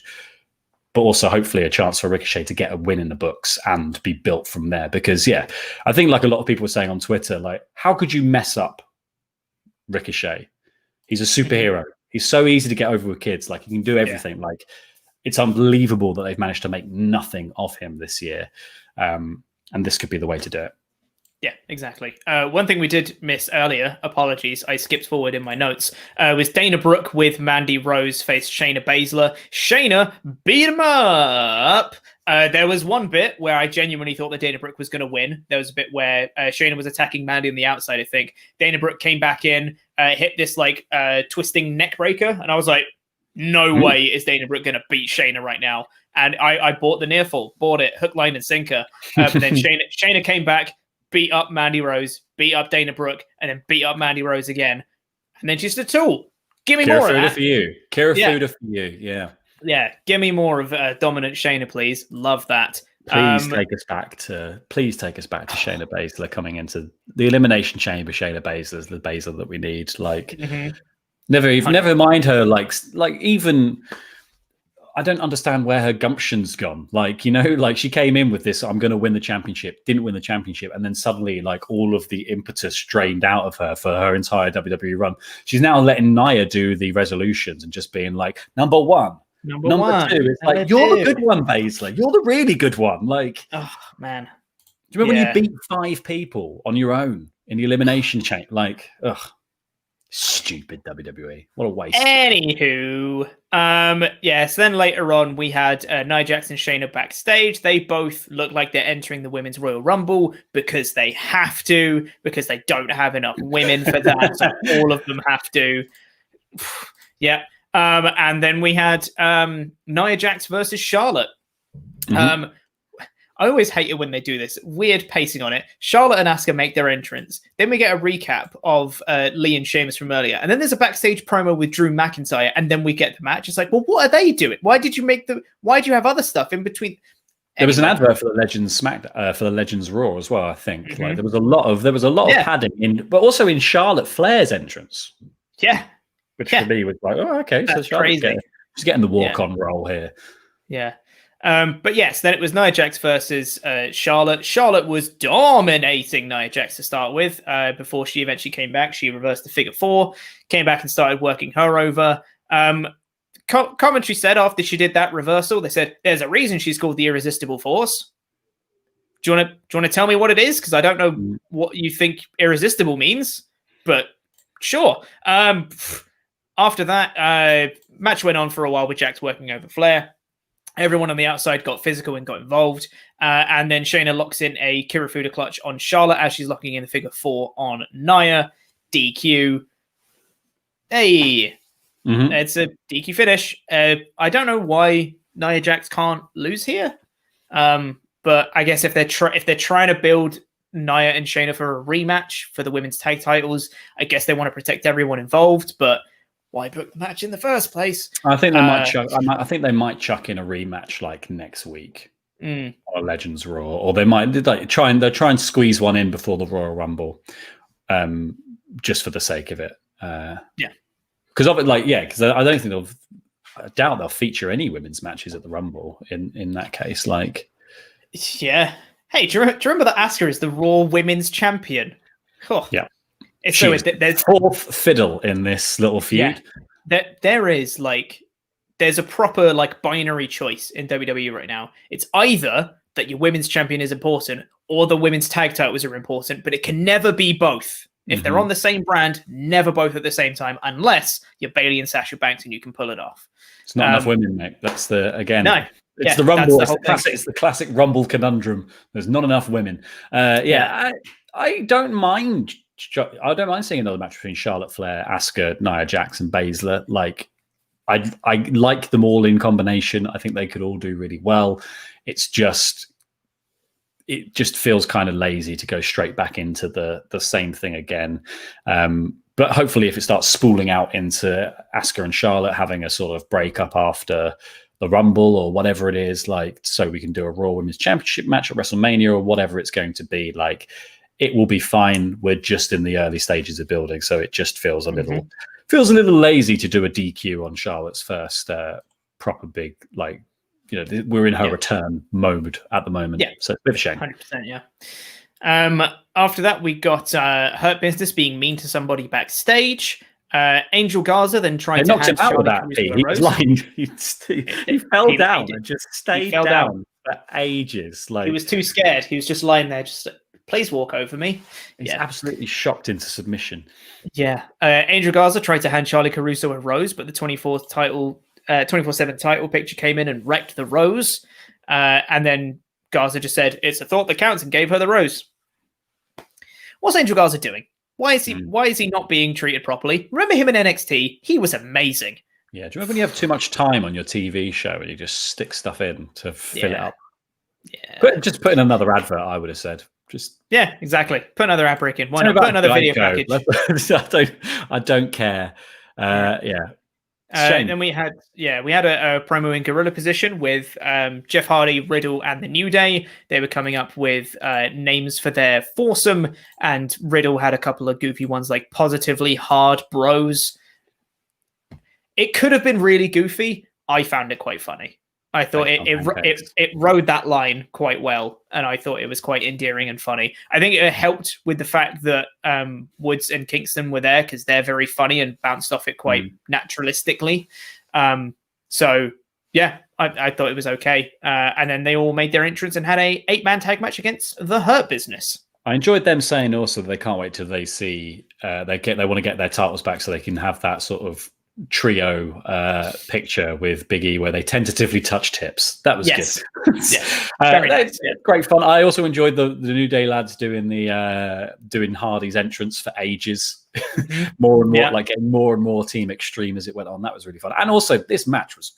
But also hopefully a chance for Ricochet to get a win in the books and be built from there. Because, I think like a lot of people were saying on Twitter, like, how could you mess up Ricochet? He's a superhero. He's so easy to get over with kids. Like, he can do everything. Like, it's unbelievable that they've managed to make nothing of him this year. And this could be the way to do it. Yeah, exactly. One thing we did miss earlier, apologies, I skipped forward in my notes, was Dana Brooke with Mandy Rose faced Shayna Baszler. Shayna beat him up. There was one bit where I genuinely thought that Dana Brooke was going to win. There was a bit where Shayna was attacking Mandy on the outside, I think. Dana Brooke came back in, hit this twisting neck breaker, and I was like, no way is Dana Brooke going to beat Shayna right now. And I bought the near fall, bought it, hook, line, and sinker. But then Shayna came back, beat up Mandy Rose, beat up Dana Brooke, and then beat up Mandy Rose again. And then just a tool. Give me more of that. For you. Kira Fuda for you. Yeah. Yeah. Give me more of dominant Shayna, please. Love that. Please take us back to Shayna Baszler coming into the Elimination Chamber. Shayna Baszler is the Baszler that we need. Like, never mind her. Like even. I don't understand where her gumption's gone. Like, like she came in with this, I'm going to win the championship, didn't win the championship. And then suddenly, like, all of the impetus drained out of her for her entire WWE run. She's now letting Nia do the resolutions and just being like, number one, number two. It's like, you're the good one, Baszler. You're the really good one. Like, oh, man. Do you remember when you beat 5 people on your own in the elimination chain? Like, ugh. Stupid WWE. What a waste. Anywho, so then later on we had Nia Jax and Shayna backstage. They both look like they're entering the Women's Royal Rumble because they have to, because they don't have enough women for that. So all of them have to. Yeah. And then we had Nia Jax versus Charlotte. I always hate it when they do this. Weird pacing on it. Charlotte and Asuka make their entrance. Then we get a recap of Lee and Sheamus from earlier. And then there's a backstage promo with Drew McIntyre. And then we get the match. It's like, well, what are they doing? Why do you have other stuff in between? There was an advert for the Legends for the Legends Raw as well, I think. Like there was a lot of padding in, but also in Charlotte Flair's entrance. Yeah. Which for me was like, oh, okay. That's so crazy. She's getting the walk-on role here. Yeah. But yes, then it was Nia Jax versus Charlotte. Charlotte was dominating Nia Jax to start with. Before she eventually came back, she reversed the figure 4, came back and started working her over. Commentary said after she did that reversal, they said, there's a reason she's called the Irresistible Force. Do you want to tell me what it is? Because I don't know what you think irresistible means, but sure. After that, match went on for a while with Jax working over Flair. Everyone on the outside got physical and got involved. And then Shayna locks in a Kirifuda clutch on Charlotte as she's locking in the figure 4 on Nia. DQ. Hey. It's a DQ finish. I don't know why Nia Jax can't lose here. But I guess if they're trying to build Nia and Shayna for a rematch for the women's tag titles, I guess they want to protect everyone involved. But why book the match in the first place? I think they might chuck. I think they might chuck in a rematch like next week on a Legends Raw, or they might try and squeeze one in before the Royal Rumble, just for the sake of it. Because I don't think I doubt they'll feature any women's matches at the Rumble in that case. Like, yeah. Hey, do you remember that Asuka is the Raw Women's Champion? Oh. Yeah. So there's fourth fiddle in this little feud. Yeah, there's a proper binary choice in WWE right now. It's either that your women's champion is important or the women's tag titles are important, but it can never be both. If they're on the same brand, never both at the same time, unless you're Bayley and Sasha Banks and you can pull it off. It's not enough women, mate. That's the the Rumble. It's the classic Rumble conundrum. There's not enough women. I don't mind. I don't mind seeing another match between Charlotte Flair, Asuka, Nia Jax, and Baszler. Like, I like them all in combination. I think they could all do really well. It just feels kind of lazy to go straight back into the same thing again. But hopefully, if it starts spooling out into Asuka and Charlotte having a sort of breakup after the Rumble or whatever it is, so we can do a Raw Women's Championship match at WrestleMania or whatever it's going to be, it will be fine. We're just in the early stages of building, so it just feels a little lazy to do a DQ on Charlotte's first proper big, we're in her return mode at the moment. Yeah, so it's a bit of a shame. 100%, yeah. After that, we got Hurt Business being mean to somebody backstage. Angel Garza then tried to knock him out with that. He was lying. He fell down and just stayed down for ages. He was too scared. He was just lying there, just please walk over me. He's absolutely shocked into submission. Yeah. Angel Garza tried to hand Charlie Caruso a rose, but the 24/7 title picture came in and wrecked the rose. And then Garza just said, it's a thought that counts, and gave her the rose. What's Angel Garza doing? Why is he not being treated properly? Remember him in NXT? He was amazing. Yeah. Do you remember when you have too much time on your TV show and you just stick stuff in to fill it up? Yeah. Just put in another advert, I would have said. Yeah, exactly. Put another ad break in. Why not? Put another video package. I don't care. Then we had a promo in gorilla position with Jeff Hardy, Riddle, and the New Day. They were coming up with names for their foursome, and Riddle had a couple of goofy ones like Positively Hard Bros. It could have been really goofy. I found it quite funny. I thought it rode that line quite well, and I thought it was quite endearing and funny. I think it helped with the fact that Woods and Kingston were there because they're very funny and bounced off it quite naturalistically. So yeah, I thought it was okay. And then they all made their entrance and had a 8-man tag match against the Hurt Business. I enjoyed them saying also that they can't wait till they see they want to get their titles back so they can have that sort of trio picture with Big E where they tentatively touch tips. That was good. Very nice. Great fun. I also enjoyed the New Day lads doing doing Hardy's entrance for ages. More and more, like getting more and more Team Extreme as it went on. That was really fun. And also this match was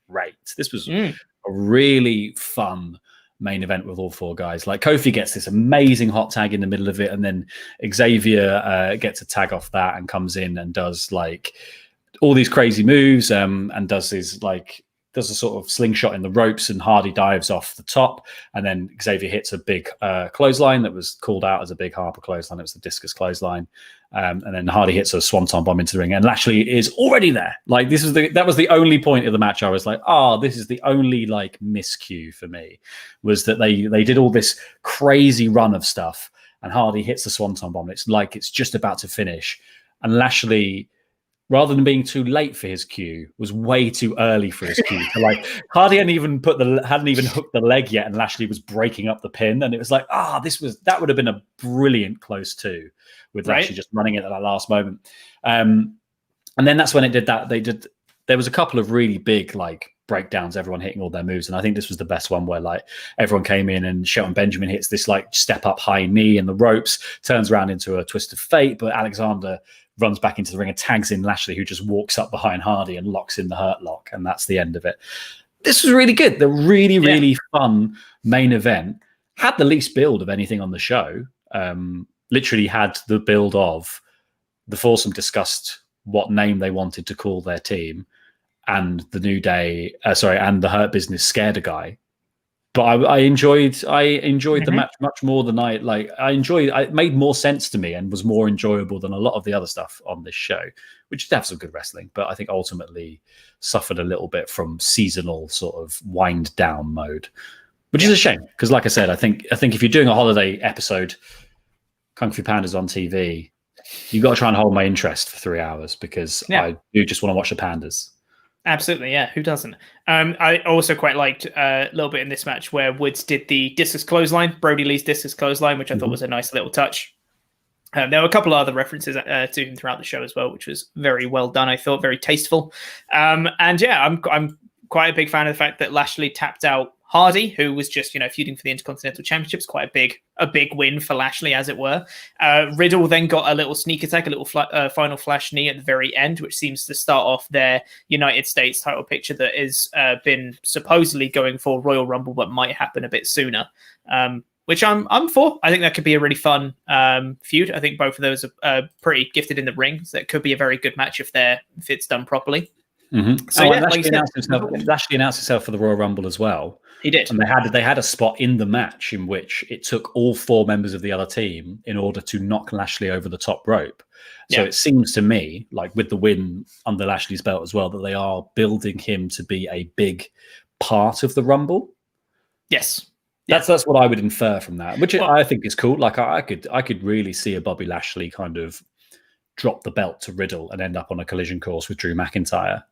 great. This was a really fun main event with all four guys. Like Kofi gets this amazing hot tag in the middle of it, and then Xavier gets a tag off that and comes in and does like all these crazy moves and does a sort of slingshot in the ropes, and Hardy dives off the top, and then Xavier hits a big clothesline that was called out as a big Harper clothesline. It was the discus clothesline, and then Hardy hits a swanton bomb into the ring, and Lashley is already there. Like that was the only point of the match I was like, this is the only like miscue for me, was that they did all this crazy run of stuff, and Hardy hits the swanton bomb. It's like it's just about to finish, and Lashley, rather than being too late for his cue, was way too early for his cue. So like Hardy hadn't even hooked the leg yet, and Lashley was breaking up the pin, and it was like, that would have been a brilliant close two, with Lashley just running it at that last moment. And then that's when it did that. There was a couple of really big like breakdowns, everyone hitting all their moves, and I think this was the best one where like everyone came in and Shelton Benjamin hits this like step up high knee in the ropes, turns around into a twist of fate, but Alexander runs back into the ring and tags in Lashley, who just walks up behind Hardy and locks in the Hurt Lock, and that's the end of it. This was really good. The really fun main event had the least build of anything on the show. Literally had the build of the foursome discussed what name they wanted to call their team, and the New Day, and the Hurt Business scared a guy. But I enjoyed the match much more than it made more sense to me and was more enjoyable than a lot of the other stuff on this show, which did have some good wrestling, but I think ultimately suffered a little bit from seasonal sort of wind down mode, which is a shame. Because like I said, I think if you're doing a holiday episode, Kung Fu Panda's on TV, you've got to try and hold my interest for 3 hours, because I do just want to watch the pandas. Absolutely, yeah. Who doesn't? I also quite liked a little bit in this match where Woods did the discus clothesline, Brodie Lee's discus clothesline, which I thought was a nice little touch. There were a couple of other references to him throughout the show as well, which was very well done. I thought very tasteful. And yeah, I'm quite a big fan of the fact that Lashley tapped out Hardy, who was just, feuding for the Intercontinental Championships. Quite a big win for Lashley, as it were. Riddle then got a little sneak attack, a little final flash knee at the very end, which seems to start off their United States title picture that has been supposedly going for Royal Rumble, but might happen a bit sooner. Which I'm for. I think that could be a really fun feud. I think both of those are pretty gifted in the ring, so it could be a very good match if it's done properly. So Lashley announced himself for the Royal Rumble as well. He did, and they had a spot in the match in which it took all four members of the other team in order to knock Lashley over the top rope. So it seems to me, like with the win under Lashley's belt as well, that they are building him to be a big part of the Rumble. Yes, that's what I would infer from that, which I think is cool. Like I could really see a Bobby Lashley kind of drop the belt to Riddle and end up on a collision course with Drew McIntyre.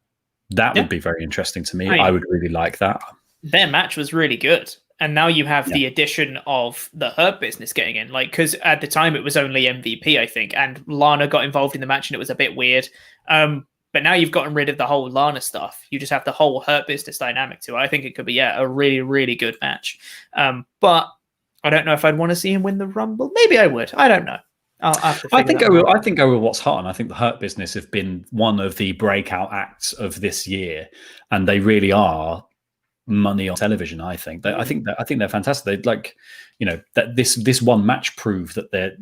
That would be very interesting to me. I would really like that. Their match was really good. And now you have the addition of the Hurt Business getting in. Like, because at the time it was only MVP, I think, and Lana got involved in the match and it was a bit weird. But now you've gotten rid of the whole Lana stuff. You just have the whole Hurt Business dynamic too. I think it could be a really, really good match. But I don't know if I'd want to see him win the Rumble. Maybe I would. I don't know. I think I will. What's hot, and I think the Hurt Business have been one of the breakout acts of this year, and they really are money on television. I think they're fantastic. They that this one match proved that they're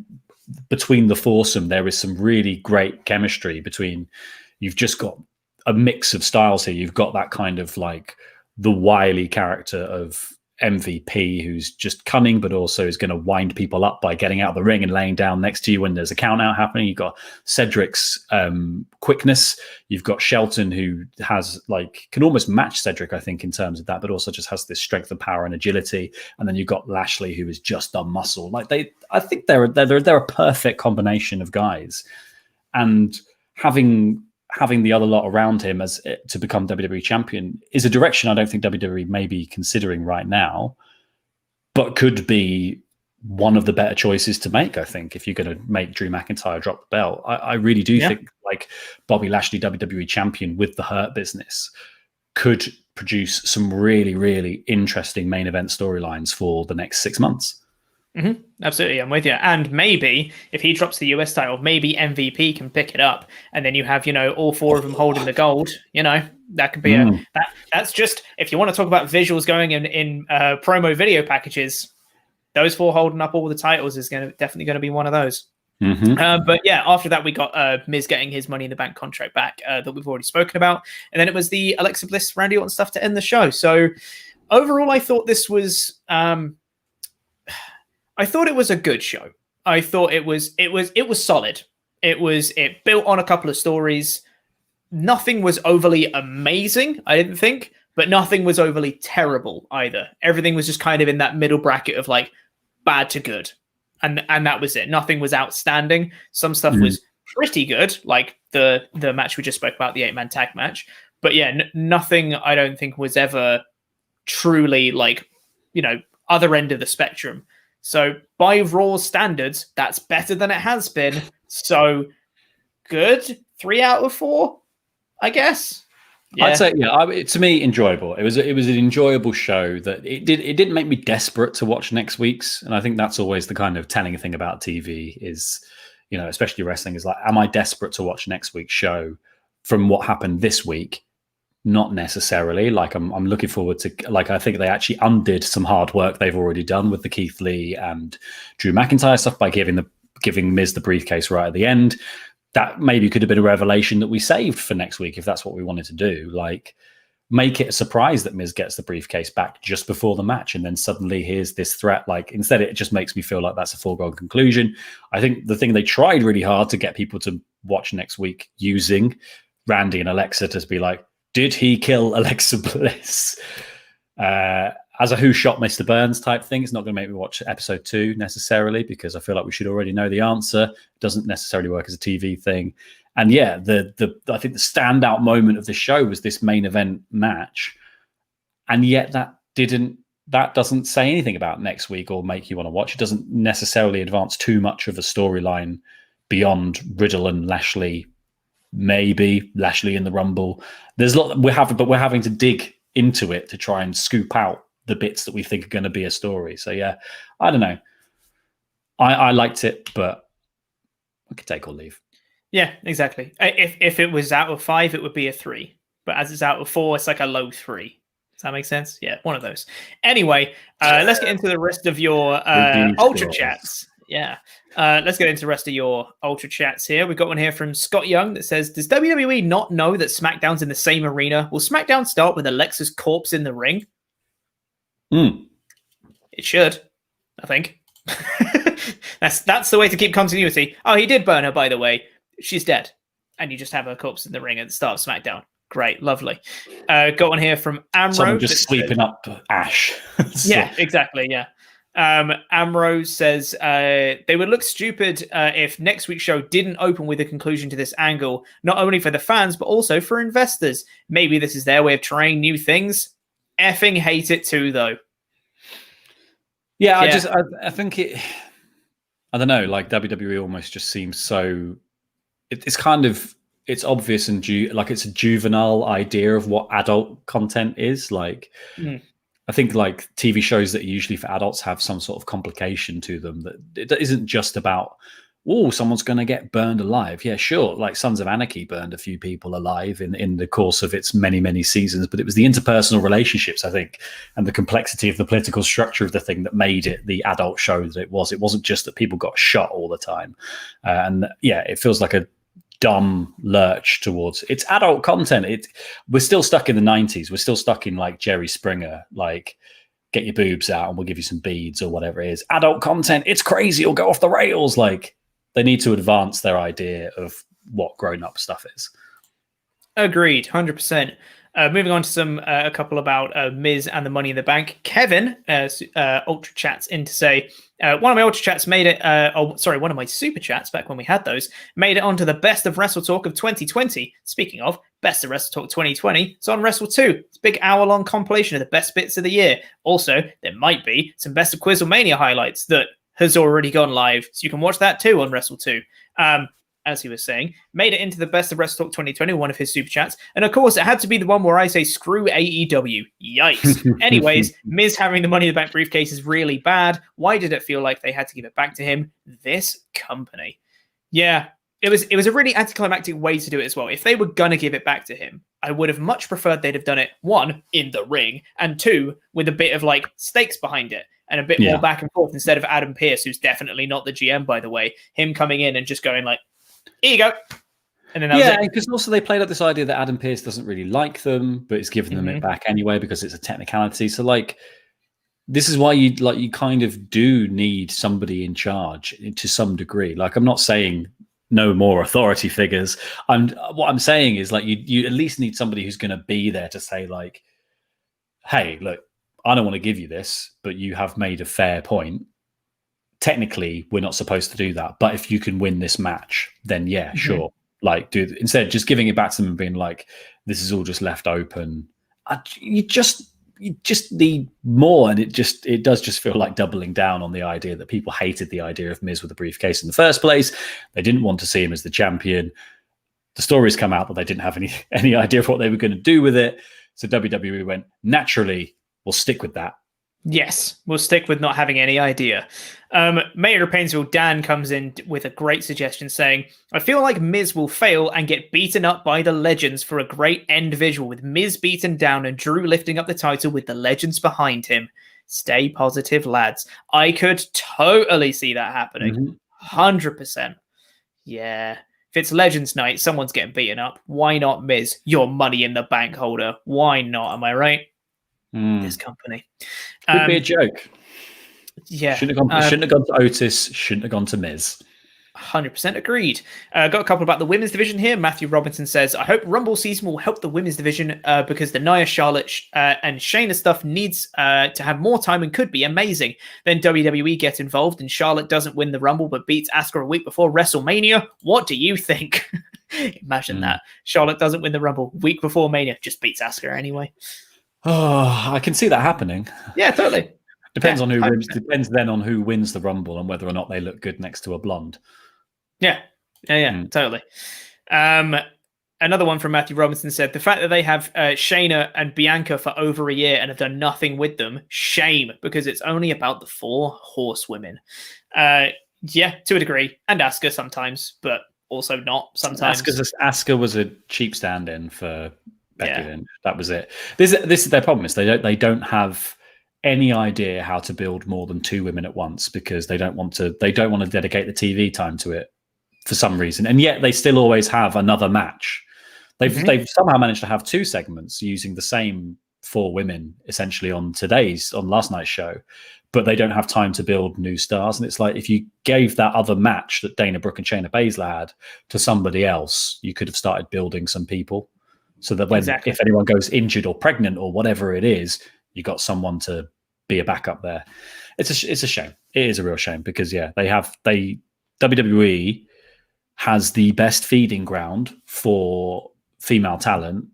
between the foursome. There is some really great chemistry between. You've just got a mix of styles here. You've got that kind of like the wily character of MVP, who's just cunning, but also is going to wind people up by getting out of the ring and laying down next to you when there's a count out happening. You've got Cedric's quickness. You've got Shelton, who has like can almost match Cedric, I think, in terms of that, but also just has this strength and power and agility. And then you've got Lashley, who is just a muscle. Like I think they're a perfect combination of guys, and having the other lot around him as to become WWE champion is a direction I don't think WWE may be considering right now, but could be one of the better choices to make. I think if you're going to make Drew McIntyre drop the belt, I really do think like Bobby Lashley WWE champion with the Hurt Business could produce some really, really interesting main event storylines for the next 6 months. Mm-hmm. Absolutely, I'm with you. And maybe if he drops the US title, maybe MVP can pick it up, and then you have all four of them holding the gold. That could be that's just if you want to talk about visuals going in promo video packages. Those four holding up all the titles is definitely going to be one of those. Mm-hmm. But yeah, after that we got Miz getting his Money in the Bank contract back that we've already spoken about, and then it was the Alexa Bliss, Randy Orton stuff to end the show. So overall, I thought this was. I thought it was a good show. I thought it was solid. It built on a couple of stories. Nothing was overly amazing, I didn't think, but nothing was overly terrible either. Everything was just kind of in that middle bracket of like bad to good. And that was it. Nothing was outstanding. Some stuff was pretty good, like the match we just spoke about, the 8-man tag match. But yeah, nothing I don't think was ever truly like, other end of the spectrum. So by Raw's standards, that's better than it has been. So good. 3 out of 4, I guess. Yeah. I'd say, to me, enjoyable. It was an enjoyable show that it didn't make me desperate to watch next week's. And I think that's always the kind of telling thing about TV is, especially wrestling, is like, am I desperate to watch next week's show from what happened this week? Not necessarily. Like I'm looking forward to, like, I think they actually undid some hard work they've already done with the Keith Lee and Drew McIntyre stuff by giving Miz the briefcase right at the end. That maybe could have been a revelation that we saved for next week if that's what we wanted to do. Like, make it a surprise that Miz gets the briefcase back just before the match, and then suddenly here's this threat. Like, instead, it just makes me feel like that's a foregone conclusion. I think the thing they tried really hard to get people to watch next week using Randy and Alexa to be like, did he kill Alexa Bliss? As a who shot Mr. Burns type thing, it's not going to make me watch episode 2 necessarily, because I feel like we should already know the answer. It doesn't necessarily work as a TV thing. And yeah, I think the standout moment of the show was this main event match. And yet that doesn't say anything about next week or make you want to watch. It doesn't necessarily advance too much of a storyline beyond Riddle and Lashley. Maybe Lashley in the Rumble. There's a lot we're having to dig into it to try and scoop out the bits that we think are going to be a story. So yeah, I don't know. I liked it, but I could take or leave. Yeah, exactly. If it was out of 5, it would be a 3. But as it's out of 4, it's like a low 3. Does that make sense? Yeah, one of those. Anyway, let's get into the rest of your Ultra chats. Yeah. Let's get into the rest of your Ultra chats here. We've got one here from Scott Young that says, does WWE not know that SmackDown's in the same arena? Will SmackDown start with Alexa's corpse in the ring? It should, I think. That's the way to keep continuity. Oh, he did burn her, by the way. She's dead. And you just have her corpse in the ring at the start of SmackDown. Great, lovely. Got one here from Amro. Someone just sweeping up ash. Yeah, exactly, yeah. Amro says they would look stupid if next week's show didn't open with a conclusion to this angle, not only for the fans, but also for investors. Maybe this is their way of trying new things. Effing hate it too, though. Yeah, I think it, I don't know, like WWE almost just seems so, it's kind of, it's obvious and like it's a juvenile idea of what adult content is. Like, I think like TV shows that are usually for adults have some sort of complication to them, that it isn't just about, oh, someone's going to get burned alive. Yeah, sure. Like Sons of Anarchy burned a few people alive in the course of its many, many seasons, but it was the interpersonal relationships, I think, and the complexity of the political structure of the thing that made it the adult show that it was. It wasn't just that people got shot all the time. And yeah, it feels like a dumb lurch towards it's adult content. We're still stuck in the 90s. We're still stuck in like Jerry Springer, like get your boobs out and we'll give you some beads or whatever it is. Adult content, it's crazy, it'll go off the rails. Like they need to advance their idea of what grown-up stuff is. Agreed, 100%. Moving on to a couple about Miz and the Money in the Bank. Kevin Ultra Chats in to say, one of my Ultra Chats made it, one of my Super Chats back when we had those, made it onto the Best of WrestleTalk of 2020. Speaking of, Best of WrestleTalk 2020, it's on Wrestle 2. It's a big hour-long compilation of the best bits of the year. Also, there might be some Best of Quizzlemania highlights that has already gone live, so you can watch that too on Wrestle 2. As he was saying, made it into the Best of WrestleTalk 2020, one of his super chats. And of course, it had to be the one where I say, screw AEW. Yikes. Anyways, Miz having the Money in the Bank briefcase is really bad. Why did it feel like they had to give it back to him? This company. Yeah, it was a really anticlimactic way to do it as well. If they were going to give it back to him, I would have much preferred they'd have done it, one, in the ring, and two, with a bit of like stakes behind it. And a bit more back and forth instead of Adam Pearce, who's definitely not the GM, by the way, him coming in and just going like, here you go. And then that was it. Because also they played up this idea that Adam Pearce doesn't really like them, but is giving them it back anyway because it's a technicality. So like, this is why you kind of do need somebody in charge to some degree. Like, I'm not saying no more authority figures. What I'm saying is like you at least need somebody who's going to be there to say like, hey, look, I don't want to give you this, but you have made a fair point. Technically, we're not supposed to do that. But if you can win this match, then yeah, sure. Like, dude, instead of just giving it back to them and being like, this is all just left open. You just need more. And it does just feel like doubling down on the idea that people hated the idea of Miz with a briefcase in the first place. They didn't want to see him as the champion. The stories come out that they didn't have any idea of what they were going to do with it. So WWE went, naturally, we'll stick with that. Yes, we'll stick with not having any idea. Mayor of Painesville, Dan, comes in with a great suggestion saying, I feel like Miz will fail and get beaten up by the Legends for a great end visual with Miz beaten down and Drew lifting up the title with the Legends behind him. Stay positive, lads. I could totally see that happening. 100%. Yeah. If it's Legends night, someone's getting beaten up. Why not Miz? Your Money in the Bank holder. Why not? Am I right? This company. Could be a joke. Yeah. Shouldn't have gone to Otis. Shouldn't have gone to Miz. 100% agreed. Got a couple about the women's division here. Matthew Robinson says, I hope Rumble season will help the women's division because the Nia, Charlotte, and Shayna stuff needs to have more time and could be amazing. Then WWE gets involved and Charlotte doesn't win the Rumble but beats Asuka a week before WrestleMania. What do you think? Imagine that. Charlotte doesn't win the Rumble week before Mania, just beats Asuka anyway. Oh, I can see that happening. Yeah, totally. Depends on who wins. Depends then on who wins the Rumble and whether or not they look good next to a blonde. Yeah, totally. Another one from Matthew Robinson said, the fact that they have Shayna and Bianca for over a year and have done nothing with them, shame, because it's only about the 4 horsewomen. Yeah, to a degree. And Asuka sometimes, but also not sometimes. Asuka was a cheap stand-in for Becky Lynch. That was it. This is their problem, is they don't have any idea how to build more than 2 women at once because they don't want to dedicate the TV time to it for some reason. And yet they still always have another match. They've somehow managed to have 2 segments using the same 4 women essentially on last night's show, but they don't have time to build new stars. And it's like, if you gave that other match that Dana Brooke and Shayna Baszler had to somebody else, you could have started building some people so that if anyone goes injured or pregnant or whatever it is, you got someone to be a backup there. It's a shame. It is a real shame because WWE has the best feeding ground for female talent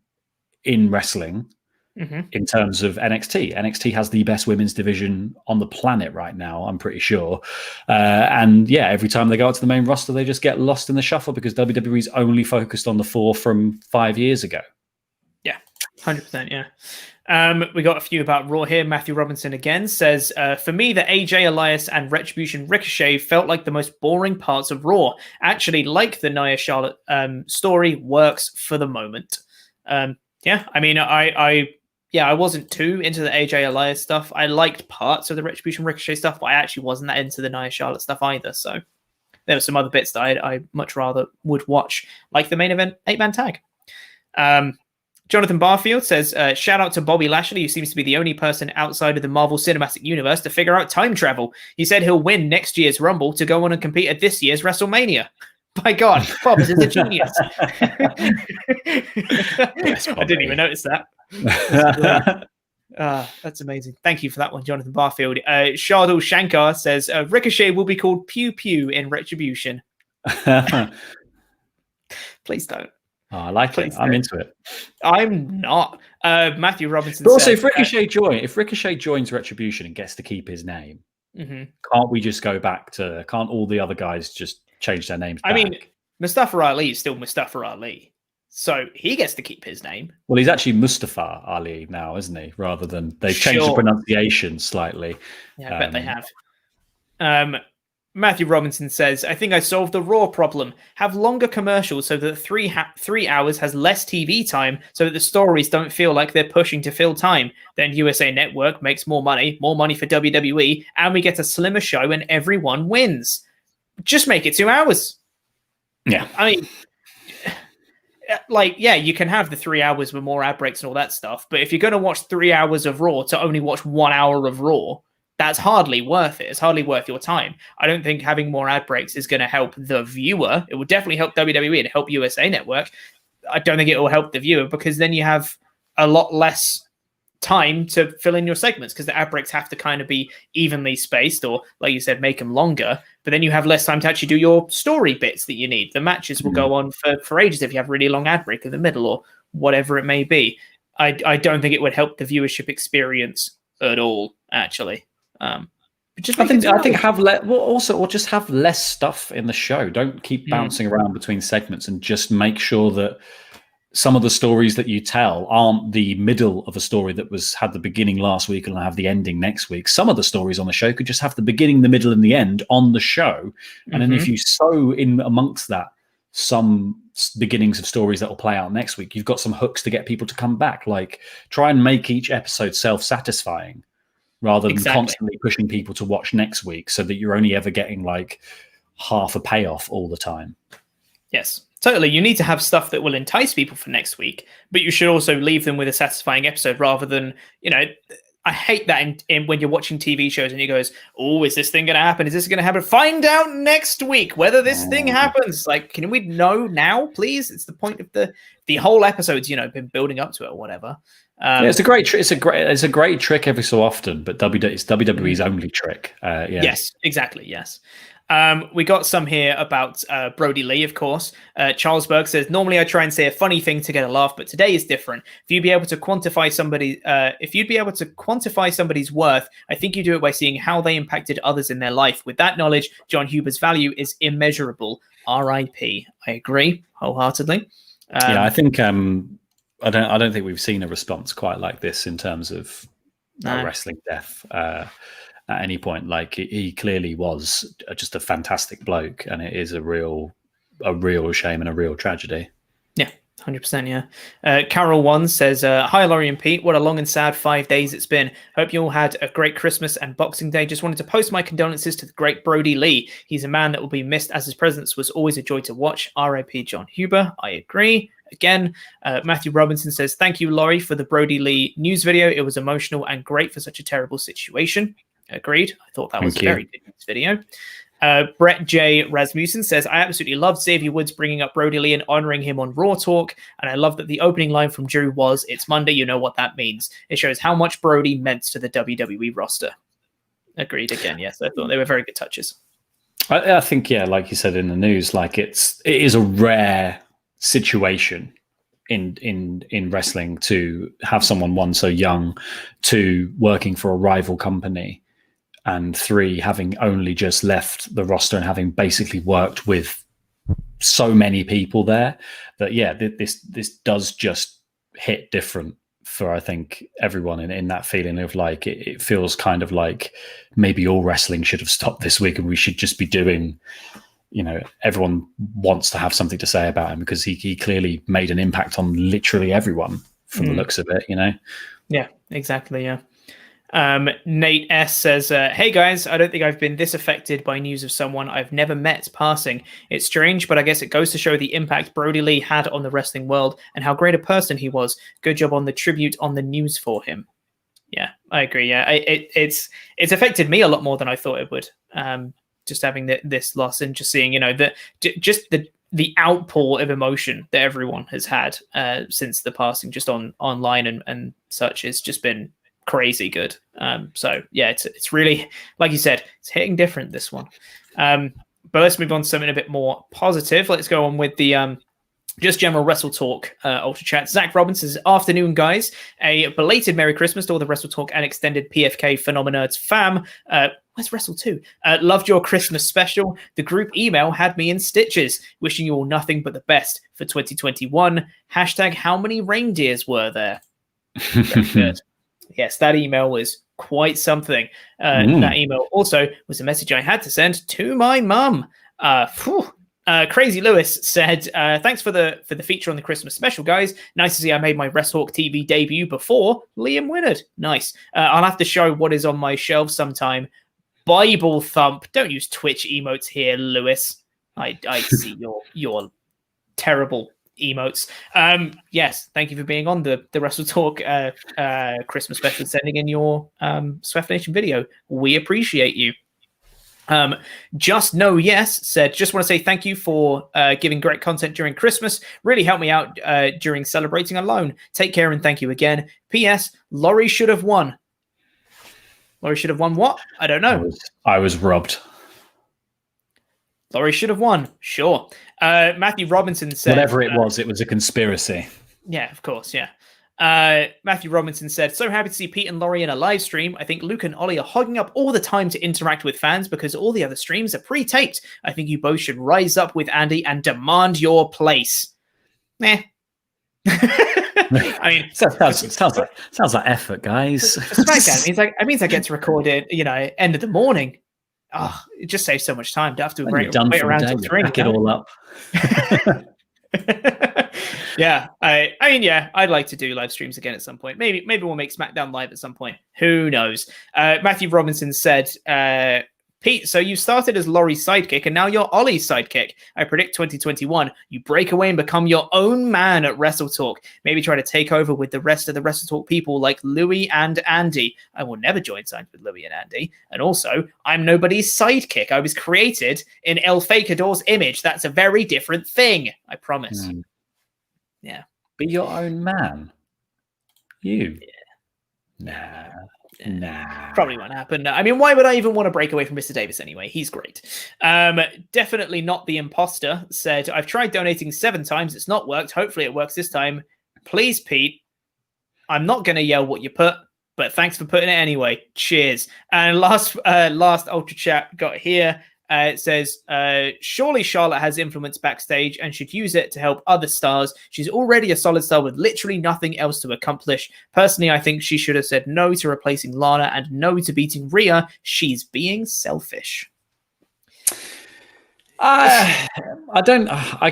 in wrestling in terms of NXT. NXT has the best women's division on the planet right now, I'm pretty sure. And yeah, every time they go out to the main roster, they just get lost in the shuffle because WWE's only focused on the 4 from 5 years ago. Yeah, 100%, yeah. We got a few about Raw here. Matthew Robinson again says, for me, the AJ, Elias, and Retribution Ricochet felt like the most boring parts of Raw. Actually, like the Nia Charlotte story, works for the moment. Yeah, I mean, I wasn't too into the AJ Elias stuff. I liked parts of the Retribution Ricochet stuff, but I actually wasn't that into the Nia Charlotte stuff either. So, there were some other bits that I much rather would watch, like the main event 8-man tag. Jonathan Barfield says, shout out to Bobby Lashley, who seems to be the only person outside of the Marvel Cinematic Universe to figure out time travel. He said he'll win next year's Rumble to go on and compete at this year's WrestleMania. By God, Bob's is a genius. Yes, I didn't even notice that. That's amazing. Thank you for that one, Jonathan Barfield. Shardul Shankar says, Ricochet will be called Pew Pew in Retribution. Please don't. Oh, I like it. I'm into it. I'm not. Matthew Robinson. But also, if Ricochet joins Retribution and gets to keep his name, can't we just go back to? Can't all the other guys just change their names? I mean, Mustafa Ali is still Mustafa Ali, so he gets to keep his name. Well, he's actually Mustafa Ali now, isn't he? Rather than they've changed the pronunciation slightly. Yeah, I bet they have. Matthew Robinson says, I think I solved the Raw problem. Have longer commercials so that 3 hours has less TV time so that the stories don't feel like they're pushing to fill time. Then USA Network makes more money for WWE, and we get a slimmer show and everyone wins. Just make it 2 hours. Yeah. I mean, like, yeah, you can have the 3 hours with more ad breaks and all that stuff, but if you're going to watch 3 hours of Raw to only watch 1 hour of Raw, that's hardly worth it. It's hardly worth your time. I don't think having more ad breaks is going to help the viewer. It will definitely help WWE and help USA Network. I don't think it will help the viewer because then you have a lot less time to fill in your segments because the ad breaks have to kind of be evenly spaced or, like you said, make them longer. But then you have less time to actually do your story bits that you need. The matches will go on for ages if you have really long ad break in the middle or whatever it may be. I don't think it would help the viewership experience at all, actually. I think have or just have less stuff in the show. Don't keep bouncing around between segments and just make sure that some of the stories that you tell aren't the middle of a story that had the beginning last week and have the ending next week. Some of the stories on the show could just have the beginning, the middle, and the end on the show. And then if you sow in amongst that some beginnings of stories that will play out next week, you've got some hooks to get people to come back. Like, try and make each episode self-satisfying rather than constantly pushing people to watch next week so that you're only ever getting like half a payoff all the time. Yes, totally. You need to have stuff that will entice people for next week, but you should also leave them with a satisfying episode rather than, I hate that in when you're watching TV shows and you goes, oh, is this thing going to happen? Is this going to happen? Find out next week whether this thing happens. Like, can we know now, please? It's the point of the whole episode's, been building up to it or whatever. It's a great trick. It's a great trick every so often, but it's WWE's only trick. Yes, exactly. Yes. We got some here about Brodie Lee, of course. Charles Berg says, normally I try and say a funny thing to get a laugh, but today is different. If you'd be able to quantify somebody's worth, I think you do it by seeing how they impacted others in their life. With that knowledge, John Huber's value is immeasurable. R.I.P. I agree wholeheartedly. I think I don't think we've seen a response quite like this in terms of wrestling death at any point. Like, he clearly was just a fantastic bloke, and it is a real shame and a real tragedy. Yeah, 100%. Yeah. Carol One says, "Hi Laurie and Pete. What a long and sad 5 days it's been. Hope you all had a great Christmas and Boxing Day. Just wanted to post my condolences to the great Brodie Lee. He's a man that will be missed, as his presence was always a joy to watch. R.I.P. John Huber." I agree. Again, Matthew Robinson says, "Thank you, Laurie, for the Brodie Lee news video. It was emotional and great for such a terrible situation." Agreed. I thought that was a very good news video. Brett J. Rasmussen says, "I absolutely love Xavier Woods bringing up Brodie Lee and honoring him on Raw Talk. And I love that the opening line from Drew was, 'It's Monday, you know what that means.' It shows how much Brodie meant to the WWE roster." Agreed again. Yes, I thought they were very good touches. I think, like you said in the news, like it is a rare situation in wrestling to have someone, one, so young, two, working for a rival company, and three, having only just left the roster and having basically worked with so many people there, that this does just hit different for, I think, everyone in that feeling of like, it feels kind of like maybe all wrestling should have stopped this week and we should just be doing, everyone wants to have something to say about him because he clearly made an impact on literally everyone from the looks of it, Yeah, exactly. Yeah. Nate S says, hey guys, I don't think I've been this affected by news of someone I've never met passing. It's strange, but I guess it goes to show the impact Brodie Lee had on the wrestling world and how great a person he was. Good job on the tribute on the news for him. Yeah, I agree. Yeah, it's affected me a lot more than I thought it would. Just having this loss and just seeing, just the outpour of emotion that everyone has had since the passing, just online and such, has just been crazy good. So yeah, it's really, like you said, it's hitting different, this one. But let's move on to something a bit more positive. Let's go on with the just general WrestleTalk Ultra Chat. Zach Robinson says, afternoon, guys. A belated Merry Christmas to all the WrestleTalk and extended PFK Phenomenerds fam. Where's Wrestle 2? Loved your Christmas special. The group email had me in stitches. Wishing you all nothing but the best for 2021. Hashtag how many reindeers were there? Very good. Yes, that email was quite something. That email also was a message I had to send to my mum. Crazy Lewis said, thanks for the feature on the Christmas special, guys. Nice to see I made my WrestleTalk TV debut before Liam Wynnard. Nice. I'll have to show what is on my shelf sometime. Bible thump. Don't use Twitch emotes here, Lewis. I see your terrible emotes. Yes, thank you for being on the WrestleTalk Christmas special, sending in your Swift Nation video. We appreciate you. Just No Yes said, just want to say thank you for giving great content during Christmas. Really helped me out during celebrating alone. Take care and thank you again. P.S. Laurie should have won. Laurie should have won what? I don't know. I was robbed. Laurie should have won. Sure. Matthew Robinson said... Whatever it was a conspiracy. Yeah, of course, yeah. Matthew Robinson said, so happy to see Pete and Laurie in a live stream. I think Luke and Ollie are hogging up all the time to interact with fans because all the other streams are pre-taped. I think you both should rise up with Andy and demand your place. Meh. I mean, sounds like effort, guys. SmackDown means I get to record it, end of the morning. Oh, it just saves so much time. Don't have to wait around till 3. Pack it all up. Yeah, I'd like to do live streams again at some point. Maybe we'll make SmackDown live at some point. Who knows? Matthew Robinson said, Pete, so you started as Laurie's sidekick and now you're Ollie's sidekick. I predict 2021, you break away and become your own man at WrestleTalk. Maybe try to take over with the rest of the WrestleTalk people like Louie and Andy. I will never join signs with Louie and Andy. And also, I'm nobody's sidekick. I was created in El Fakador's image. That's a very different thing. I promise. Yeah. Be your own man. You. Yeah. Nah. Probably won't happen. I mean, why would I even want to break away from Mr. Davis anyway? He's great. Definitely not the imposter said, I've tried donating 7 times. It's not worked. Hopefully it works this time. Please, Pete. I'm not going to yell what you put, but thanks for putting it anyway. Cheers. And last Ultra Chat got here. It says, surely Charlotte has influence backstage and should use it to help other stars. She's already a solid star with literally nothing else to accomplish. Personally, I think she should have said no to replacing Lana and no to beating Rhea. She's being selfish. I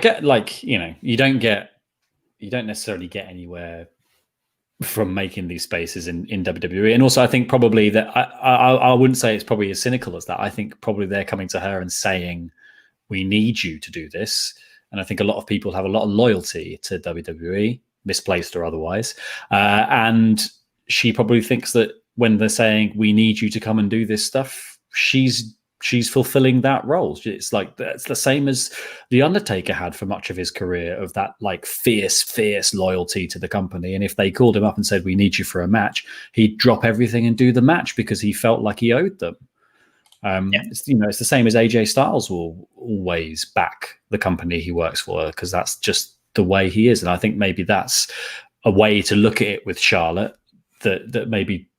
get you don't necessarily get anywhere from making these spaces in WWE. And also I think probably that I wouldn't say it's probably as cynical as that. I think probably they're coming to her and saying, we need you to do this. And I think a lot of people have a lot of loyalty to WWE, misplaced or otherwise. And she probably thinks that when they're saying, we need you to come and do this stuff, she's fulfilling that role. It's like, that's the same as The Undertaker had for much of his career, of that like fierce loyalty to the company. And if they called him up and said, we need you for a match, he'd drop everything and do the match because he felt like he owed them. It's the same as AJ Styles will always back the company he works for because that's just the way he is. And I think maybe that's a way to look at it with Charlotte that maybe,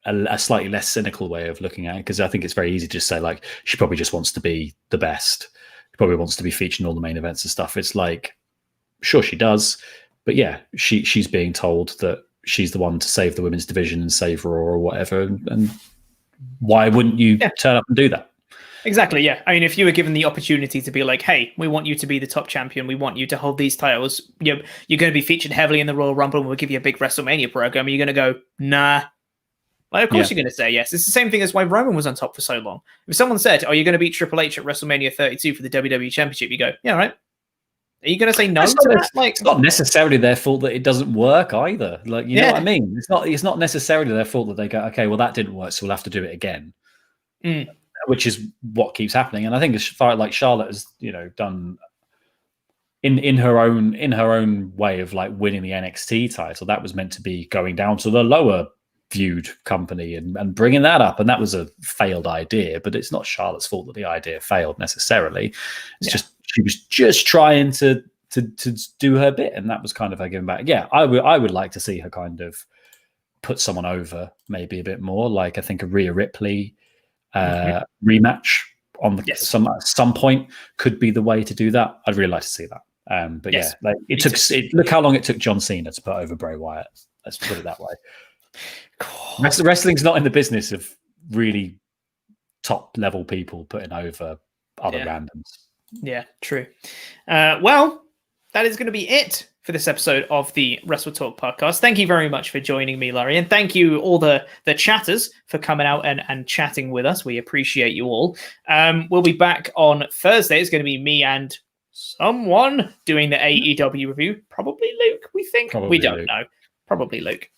a slightly less cynical way of looking at it, because I think it's very easy to just say, like, she probably just wants to be the best. She probably wants to be featured in all the main events and stuff. It's like, sure, she does. But yeah, she's being told that she's the one to save the women's division and save Raw or whatever. And why wouldn't you turn up and do that? Exactly, yeah. I mean, if you were given the opportunity to be like, hey, we want you to be the top champion, we want you to hold these titles, you're going to be featured heavily in the Royal Rumble, and we'll give you a big WrestleMania program, are you going to go, nah? Like, of course you're going to say yes. It's the same thing as why Roman was on top for so long. If someone said, "Oh, you're going to beat Triple H at WrestleMania 32 for the WWE Championship," you go, "Yeah, all right." Are you going to say no to that? Like, it's not necessarily their fault that it doesn't work either. Like, you know what I mean? It's not necessarily their fault that they go, "Okay, well that didn't work, so we'll have to do it again." Which is what keeps happening. And I think as far like Charlotte has, done in her own way of like winning the NXT title, that was meant to be going down to the lower viewed company and bringing that up, and that was a failed idea. But it's not Charlotte's fault that the idea failed necessarily. It's just she was just trying to do her bit, and that was kind of her giving back. Yeah, I would like to see her kind of put someone over maybe a bit more. Like I think a Rhea Ripley rematch on some point could be the way to do that. I'd really like to see that. But look how long it took John Cena to put over Bray Wyatt. Let's put it that way. Wrestling's not in the business of really top level people putting over other randoms. Yeah, true. Well, that is going to be it for this episode of the WrestleTalk podcast. Thank you very much for joining me, Larry, and thank you all the chatters for coming out and chatting with us. We appreciate you all. We'll be back on Thursday. It's going to be me and someone doing the AEW review. Probably Luke, we think. We don't know. Probably Luke.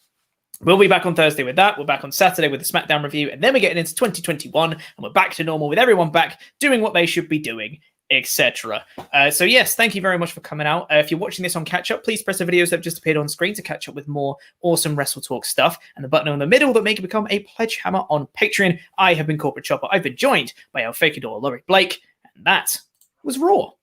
We'll be back on Thursday with that. We're back on Saturday with the SmackDown review, and then we're getting into 2021, and we're back to normal with everyone back doing what they should be doing, etc. So yes, thank you very much for coming out. If you're watching this on catch up, please press the videos that have just appeared on screen to catch up with more awesome WrestleTalk stuff, and the button in the middle that make you become a pledge hammer on Patreon. I have been Corporate Chopper. I've been joined by El Fakador, Laurie Blake, and that was Raw.